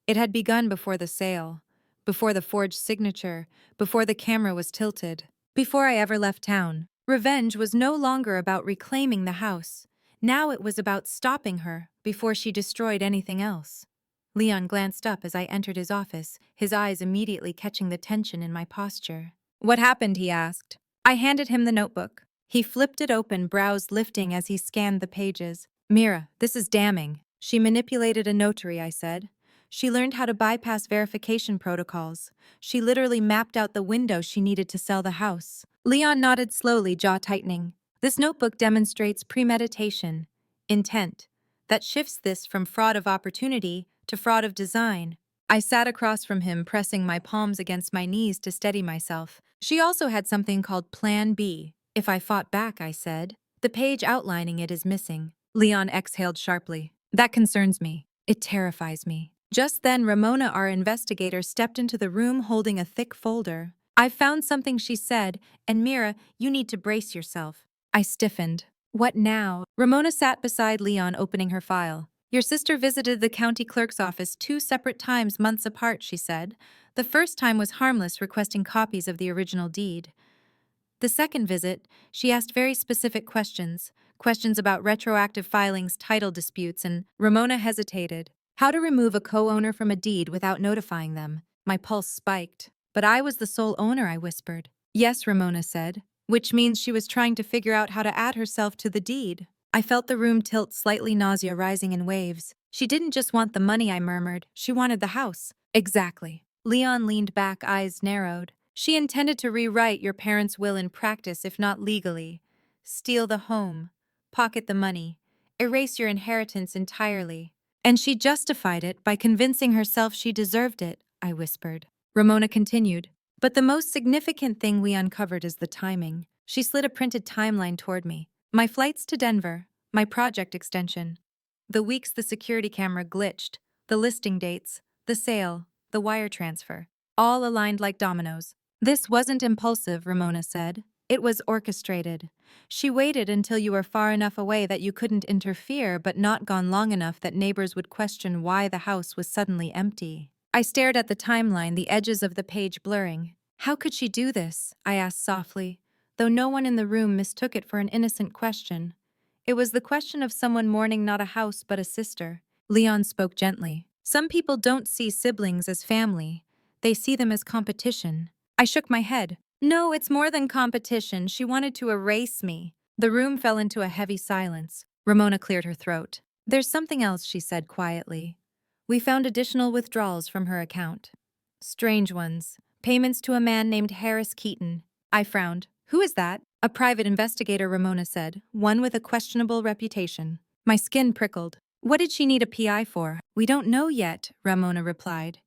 it had begun before the sale, before the forged signature, before the camera was tilted, before I ever left town. Revenge was no longer about reclaiming the house. Now it was about stopping her before she destroyed anything else. Leon glanced up as I entered his office, his eyes immediately catching the tension in my posture. What happened? He asked. I handed him the notebook. He flipped it open, brows lifting as he scanned the pages. Mira, this is damning. She manipulated a notary, I said. She learned how to bypass verification protocols. She literally mapped out the window she needed to sell the house. Leon nodded slowly, jaw tightening. This notebook demonstrates premeditation, intent, that shifts this from fraud of opportunity to fraud of design. I sat across from him, pressing my palms against my knees to steady myself. She also had something called Plan B. If I fought back, I said. The page outlining it is missing. Leon exhaled sharply. That concerns me. It terrifies me. Just then, Ramona, our investigator, stepped into the room holding a thick folder. I've found something, she said, and Mira, you need to brace yourself. I stiffened. What now? Ramona sat beside Leon, opening her file. Your sister visited the county clerk's office 2 separate times, months apart, she said. The first time was harmless, requesting copies of the original deed. The second visit, she asked very specific questions about retroactive filings, title disputes, and Ramona hesitated. How to remove a co-owner from a deed without notifying them. My pulse spiked. But I was the sole owner, I whispered. Yes, Ramona said, which means she was trying to figure out how to add herself to the deed. I felt the room tilt slightly, nausea rising in waves. She didn't just want the money, I murmured. She wanted the house. Exactly. Leon leaned back, eyes narrowed. She intended to rewrite your parents' will in practice, if not legally. Steal the home. Pocket the money. Erase your inheritance entirely. And she justified it by convincing herself she deserved it, I whispered. Ramona continued. But the most significant thing we uncovered is the timing. She slid a printed timeline toward me. My flights to Denver, my project extension. The weeks the security camera glitched, the listing dates, the sale, the wire transfer. all aligned like dominoes. This wasn't impulsive, Ramona said. It was orchestrated. She waited until you were far enough away that you couldn't interfere, but not gone long enough that neighbors would question why the house was suddenly empty. I stared at the timeline, the edges of the page blurring. How could she do this? I asked softly, though no one in the room mistook it for an innocent question. It was the question of someone mourning not a house but a sister. Leon spoke gently. Some people don't see siblings as family. They see them as competition. I shook my head. No, it's more than competition. She wanted to erase me. The room fell into a heavy silence. Ramona cleared her throat. There's something else, she said quietly. We found additional withdrawals from her account. Strange ones. Payments to a man named Harris Keaton. I frowned. Who is that? A private investigator, Ramona said, one with a questionable reputation. My skin prickled. What did she need a PI for? We don't know yet, Ramona replied.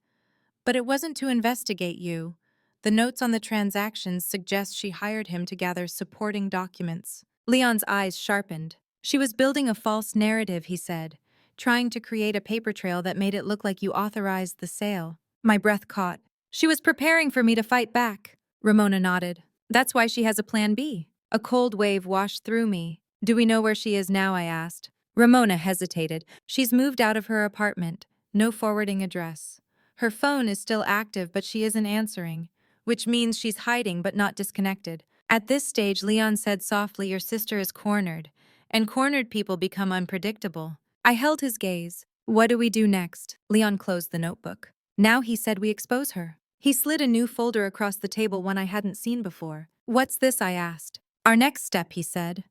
But it wasn't to investigate you. The notes on the transactions suggest she hired him to gather supporting documents. Leon's eyes sharpened. She was building a false narrative, he said, trying to create a paper trail that made it look like you authorized the sale. My breath caught. She was preparing for me to fight back. Ramona nodded. That's why she has a plan B. A cold wave washed through me. Do we know where she is now? I asked. Ramona hesitated. She's moved out of her apartment. No forwarding address. Her phone is still active, but she isn't answering, which means she's hiding but not disconnected. At this stage, Leon said softly, your sister is cornered, and cornered people become unpredictable. I held his gaze. What do we do next? Leon closed the notebook. Now he said we expose her. He slid a new folder across the table, one I hadn't seen before. What's this? I asked. Our next step, he said.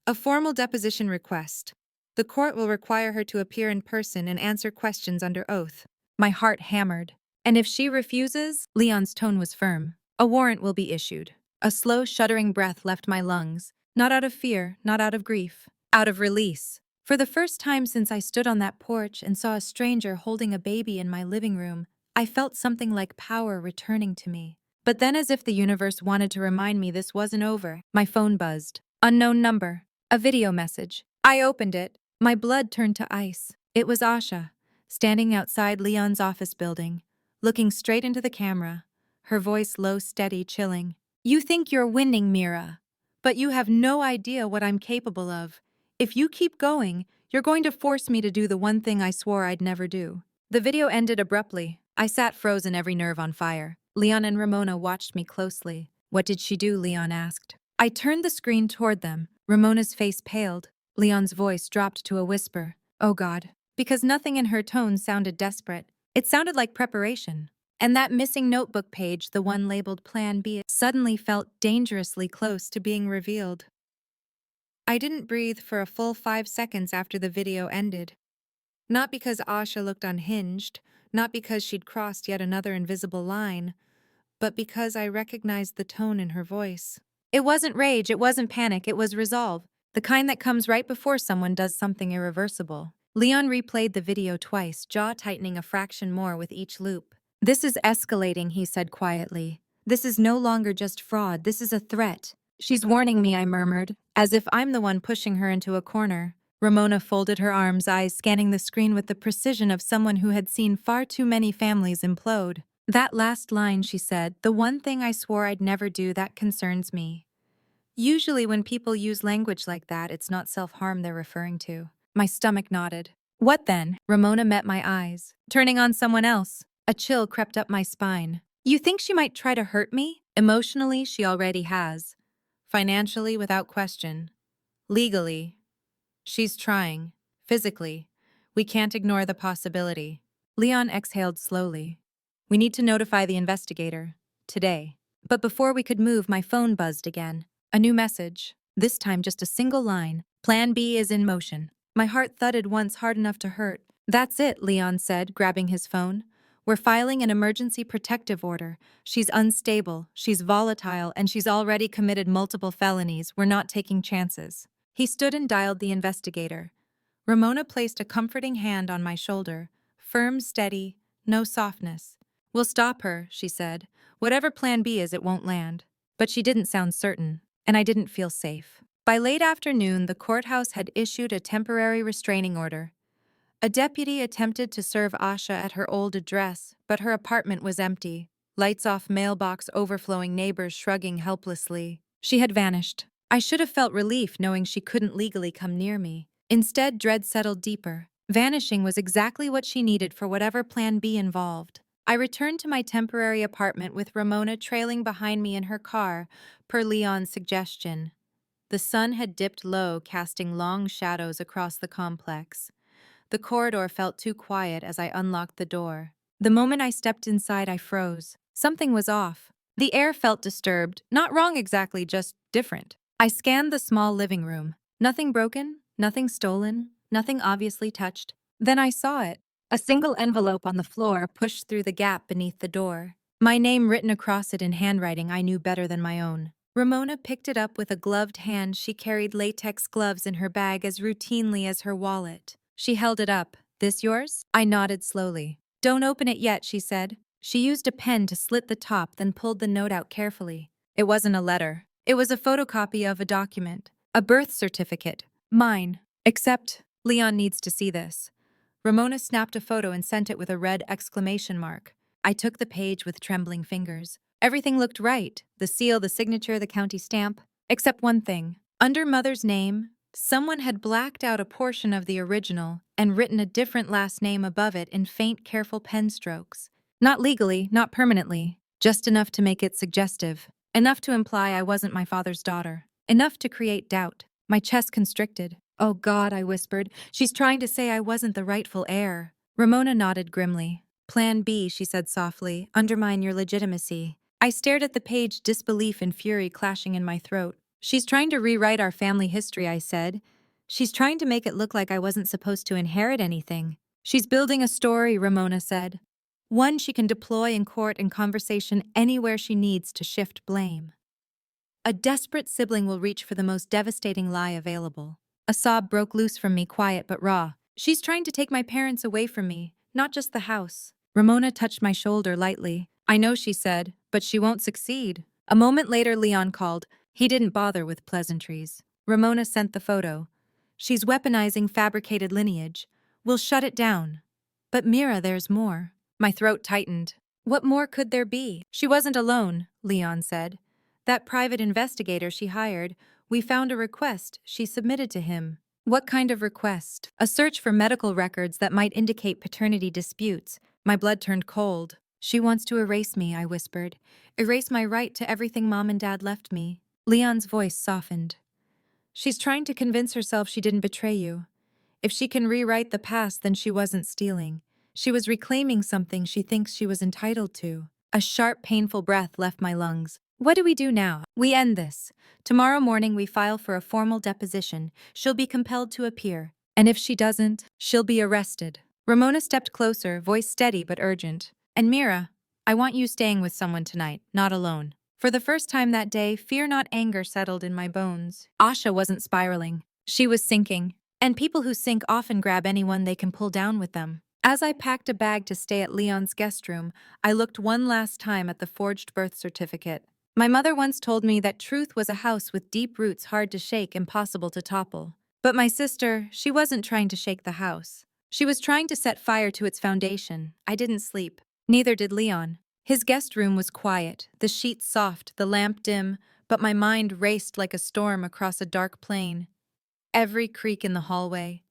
A formal deposition request. The court will require her to appear in person and answer questions under oath. My heart hammered. And if she refuses? Leon's tone was firm. A warrant will be issued. A slow, shuddering breath left my lungs. Not out of fear, not out of grief. Out of release. For the first time since I stood on that porch and saw a stranger holding a baby in my living room, I felt something like power returning to me. But then, as if the universe wanted to remind me this wasn't over, my phone buzzed. Unknown number. A video message. I opened it. My blood turned to ice. It was Asha, standing outside Leon's office building, looking straight into the camera, her voice low, steady, chilling. You think you're winning, Mira, but you have no idea what I'm capable of. If you keep going, you're going to force me to do the one thing I swore I'd never do. The video ended abruptly. I sat frozen, every nerve on fire. Leon and Ramona watched me closely. What did she do? Leon asked. I turned the screen toward them. Ramona's face paled. Leon's voice dropped to a whisper. Oh God. Because nothing in her tone sounded desperate. It sounded like preparation. And that missing notebook page, the one labeled Plan B, suddenly felt dangerously close to being revealed. I didn't breathe for a full 5 seconds after the video ended. Not because Asha looked unhinged, not because she'd crossed yet another invisible line, but because I recognized the tone in her voice. It wasn't rage, it wasn't panic, it was resolve, the kind that comes right before someone does something irreversible. Leon replayed the video twice, jaw tightening a fraction more with each loop. This is escalating, he said quietly. This is no longer just fraud, this is a threat. She's warning me, I murmured, as if I'm the one pushing her into a corner. Ramona folded her arms, eyes scanning the screen with the precision of someone who had seen far too many families implode. That last line, she said, the one thing I swore I'd never do, that concerns me. Usually when people use language like that, it's not self-harm they're referring to. My stomach nodded. What then? Ramona met my eyes. Turning on someone else. A chill crept up my spine. You think she might try to hurt me? Emotionally, she already has. Financially, without question. Legally, she's trying. Physically, we can't ignore the possibility. Leon exhaled slowly. We need to notify the investigator. Today. But before we could move, my phone buzzed again. A new message. This time just a single line. Plan B is in motion. My heart thudded once hard enough to hurt. That's it, Leon said, grabbing his phone. We're filing an emergency protective order. She's unstable, she's volatile, and she's already committed multiple felonies. We're not taking chances. He stood and dialed the investigator. Ramona placed a comforting hand on my shoulder. Firm, steady, no softness. We'll stop her, she said. Whatever plan B is, it won't land. But she didn't sound certain, and I didn't feel safe. By late afternoon, the courthouse had issued a temporary restraining order. A deputy attempted to serve Asha at her old address, but her apartment was empty. Lights off, mailbox overflowing, neighbors shrugging helplessly. She had vanished. I should have felt relief knowing she couldn't legally come near me. Instead, dread settled deeper. Vanishing was exactly what she needed for whatever plan B involved. I returned to my temporary apartment with Ramona trailing behind me in her car, per Leon's suggestion. The sun had dipped low, casting long shadows across the complex. The corridor felt too quiet as I unlocked the door. The moment I stepped inside, I froze. Something was off. The air felt disturbed, not wrong exactly, just different. I scanned the small living room. Nothing broken, nothing stolen, nothing obviously touched. Then I saw it. A single envelope on the floor pushed through the gap beneath the door. My name written across it in handwriting I knew better than my own. Ramona picked it up with a gloved hand. She carried latex gloves in her bag as routinely as her wallet. She held it up. "This yours?" I nodded slowly. "Don't open it yet," she said. She used a pen to slit the top, then pulled the note out carefully. It wasn't a letter. It was a photocopy of a document. A birth certificate. Mine. Except, Leon needs to see this. Ramona snapped a photo and sent it with a red exclamation mark. I took the page with trembling fingers. Everything looked right. The seal, the signature, the county stamp. Except one thing. Under Mother's name, someone had blacked out a portion of the original and written a different last name above it in faint, careful pen strokes. Not legally, not permanently, just enough to make it suggestive. Enough to imply I wasn't my father's daughter. Enough to create doubt. My chest constricted. "Oh God," I whispered. "She's trying to say I wasn't the rightful heir." Ramona nodded grimly. "Plan B," she said softly. "Undermine your legitimacy." I stared at the page, disbelief and fury clashing in my throat. "She's trying to rewrite our family history," I said. "She's trying to make it look like I wasn't supposed to inherit anything." "She's building a story," Ramona said. "One she can deploy in court and conversation anywhere she needs to shift blame. A desperate sibling will reach for the most devastating lie available." A sob broke loose from me, quiet but raw. "She's trying to take my parents away from me, not just the house." Ramona touched my shoulder lightly. "I know," she said, "but she won't succeed." A moment later, Leon called. He didn't bother with pleasantries. Ramona sent the photo. "She's weaponizing fabricated lineage. We'll shut it down." "But Mira, there's more." My throat tightened. What more could there be? "She wasn't alone," Leon said. "That private investigator she hired, we found a request she submitted to him." "What kind of request?" "A search for medical records that might indicate paternity disputes." My blood turned cold. "She wants to erase me," I whispered. "Erase my right to everything Mom and Dad left me." Leon's voice softened. "She's trying to convince herself she didn't betray you. If she can rewrite the past, then she wasn't stealing. She was reclaiming something she thinks she was entitled to." A sharp, painful breath left my lungs. "What do we do now?" "We end this. Tomorrow morning we file for a formal deposition. She'll be compelled to appear. And if she doesn't, she'll be arrested." Ramona stepped closer, voice steady but urgent. "And Mira, I want you staying with someone tonight, not alone." For the first time that day, fear not anger settled in my bones. Asha wasn't spiraling. She was sinking. And people who sink often grab anyone they can pull down with them. As I packed a bag to stay at Leon's guest room, I looked one last time at the forged birth certificate. My mother once told me that truth was a house with deep roots hard to shake, impossible to topple. But my sister, she wasn't trying to shake the house. She was trying to set fire to its foundation. I didn't sleep. Neither did Leon. His guest room was quiet, the sheets soft, the lamp dim, but my mind raced like a storm across a dark plain. Every creak in the hallway,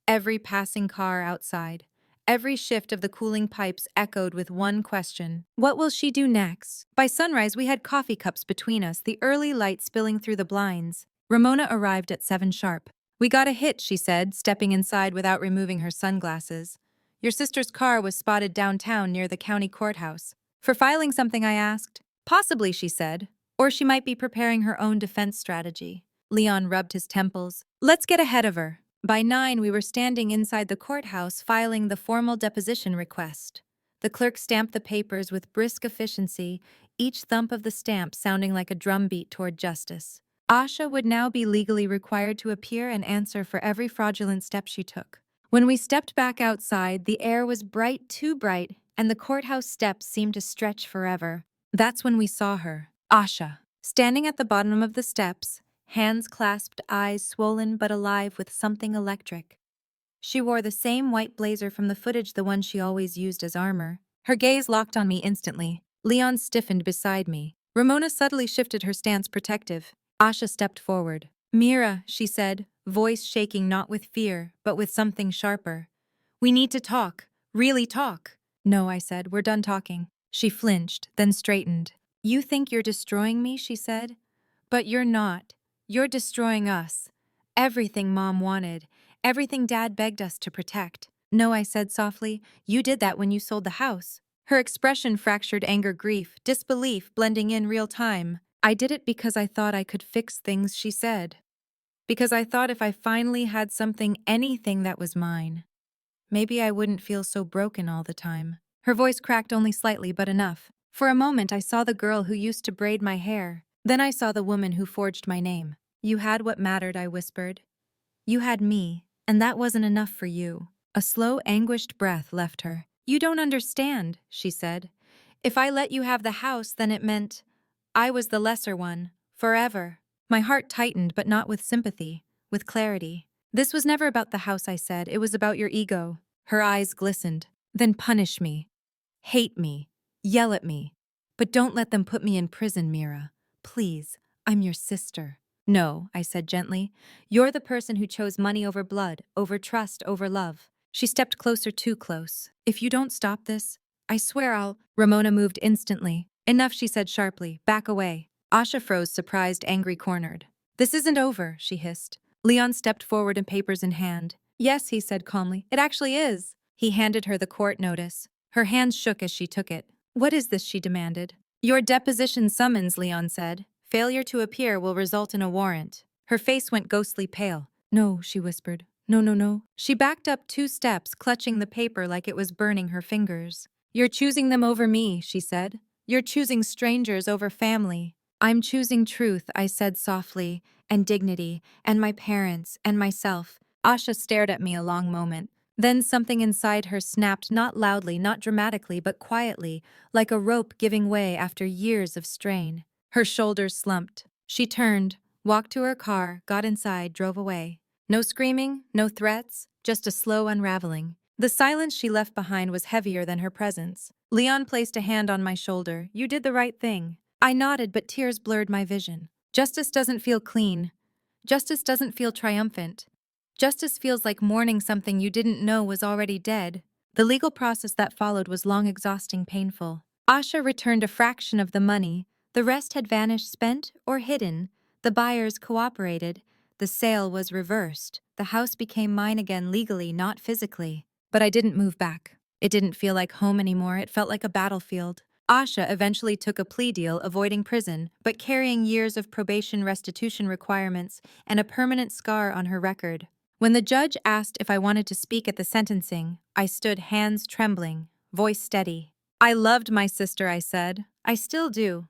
every passing car outside, every shift of the cooling pipes echoed with one question: what will she do next? By sunrise, we had coffee cups between us, the early light spilling through the blinds. Ramona arrived at 7 sharp. "We got a hit," she said, stepping inside without removing her sunglasses. "Your sister's car was spotted downtown near the county courthouse." "For filing something?" I asked. "Possibly," she said. "Or she might be preparing her own defense strategy." Leon rubbed his temples. "Let's get ahead of her." By 9, we were standing inside the courthouse filing the formal deposition request. The clerk stamped the papers with brisk efficiency, each thump of the stamp sounding like a drumbeat toward justice. Asha would now be legally required to appear and answer for every fraudulent step she took. When we stepped back outside, the air was bright, too bright, and the courthouse steps seemed to stretch forever. That's when we saw her, Asha, standing at the bottom of the steps, hands clasped, eyes swollen but alive with something electric. She wore the same white blazer from the footage, the one she always used as armor. Her gaze locked on me instantly. Leon stiffened beside me. Ramona subtly shifted her stance protective. Asha stepped forward. Mira, she said, voice shaking not with fear, but with something sharper. We need to talk. Really talk. No, I said, we're done talking. She flinched, then straightened. You think you're destroying me, she said. But you're not. You're destroying us. Everything Mom wanted. Everything Dad begged us to protect. No, I said softly, you did that when you sold the house. Her expression fractured anger, grief, disbelief blending in real time. I did it because I thought I could fix things, she said. Because I thought if I finally had something, anything that was mine, maybe I wouldn't feel so broken all the time. Her voice cracked only slightly, but enough. For a moment I saw the girl who used to braid my hair. Then I saw the woman who forged my name. You had what mattered, I whispered. You had me, and that wasn't enough for you. A slow, anguished breath left her. You don't understand, she said. If I let you have the house, then it meant I was the lesser one, forever. My heart tightened, but not with sympathy, with clarity. This was never about the house, I said. It was about your ego. Her eyes glistened. Then punish me. Hate me. Yell at me. But don't let them put me in prison, Mira. Please, I'm your sister. No, I said gently. You're the person who chose money over blood, over trust, over love. She stepped closer, too close. If you don't stop this, I swear I'll… Ramona moved instantly. Enough, she said sharply. Back away. Asha froze, surprised, angry, cornered. This isn't over, she hissed. Leon stepped forward and papers in hand. Yes, he said calmly. It actually is. He handed her the court notice. Her hands shook as she took it. What is this, she demanded. Your deposition summons, Leon said. Failure to appear will result in a warrant. Her face went ghostly pale. No, she whispered. No, no, no. She backed up 2 steps, clutching the paper like it was burning her fingers. You're choosing them over me, she said. You're choosing strangers over family. I'm choosing truth, I said softly, and dignity, and my parents, and myself. Asha stared at me a long moment. Then something inside her snapped, not loudly, not dramatically, but quietly, like a rope giving way after years of strain. Her shoulders slumped. She turned, walked to her car, got inside, drove away. No screaming, no threats, just a slow unraveling. The silence she left behind was heavier than her presence. Leon placed a hand on my shoulder. You did the right thing. I nodded, but tears blurred my vision. Justice doesn't feel clean. Justice doesn't feel triumphant. Justice feels like mourning something you didn't know was already dead. The legal process that followed was long, exhausting, painful. Asha returned a fraction of the money. The rest had vanished, spent or hidden. The buyers cooperated. The sale was reversed. The house became mine again, legally, not physically. But I didn't move back. It didn't feel like home anymore. It felt like a battlefield. Asha eventually took a plea deal, avoiding prison, but carrying years of probation, restitution requirements, and a permanent scar on her record. When the judge asked if I wanted to speak at the sentencing, I stood, hands trembling, voice steady. I loved my sister, I said. I still do.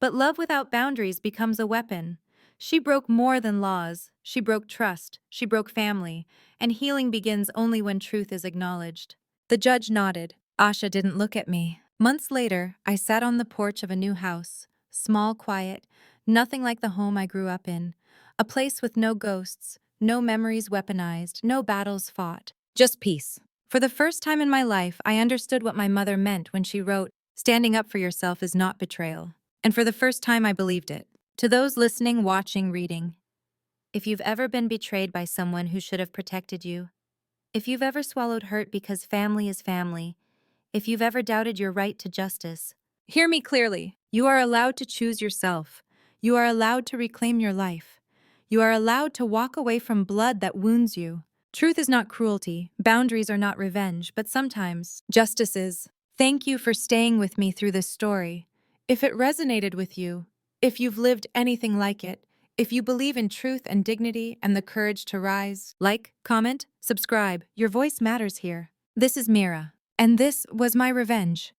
But love without boundaries becomes a weapon. She broke more than laws. She broke trust. She broke family. And healing begins only when truth is acknowledged. The judge nodded. Asha didn't look at me. Months later, I sat on the porch of a new house. Small, quiet, nothing like the home I grew up in. A place with no ghosts, no memories weaponized, no battles fought. Just peace. For the first time in my life, I understood what my mother meant when she wrote, "Standing up for yourself is not betrayal." And for the first time, I believed it. To those listening, watching, reading, if you've ever been betrayed by someone who should have protected you, if you've ever swallowed hurt because family is family, if you've ever doubted your right to justice, hear me clearly. You are allowed to choose yourself. You are allowed to reclaim your life. You are allowed to walk away from blood that wounds you. Truth is not cruelty. Boundaries are not revenge, but sometimes justice is. Thank you for staying with me through this story. If it resonated with you, if you've lived anything like it, if you believe in truth and dignity and the courage to rise, like, comment, subscribe. Your voice matters here. This is Mira, and this was my revenge.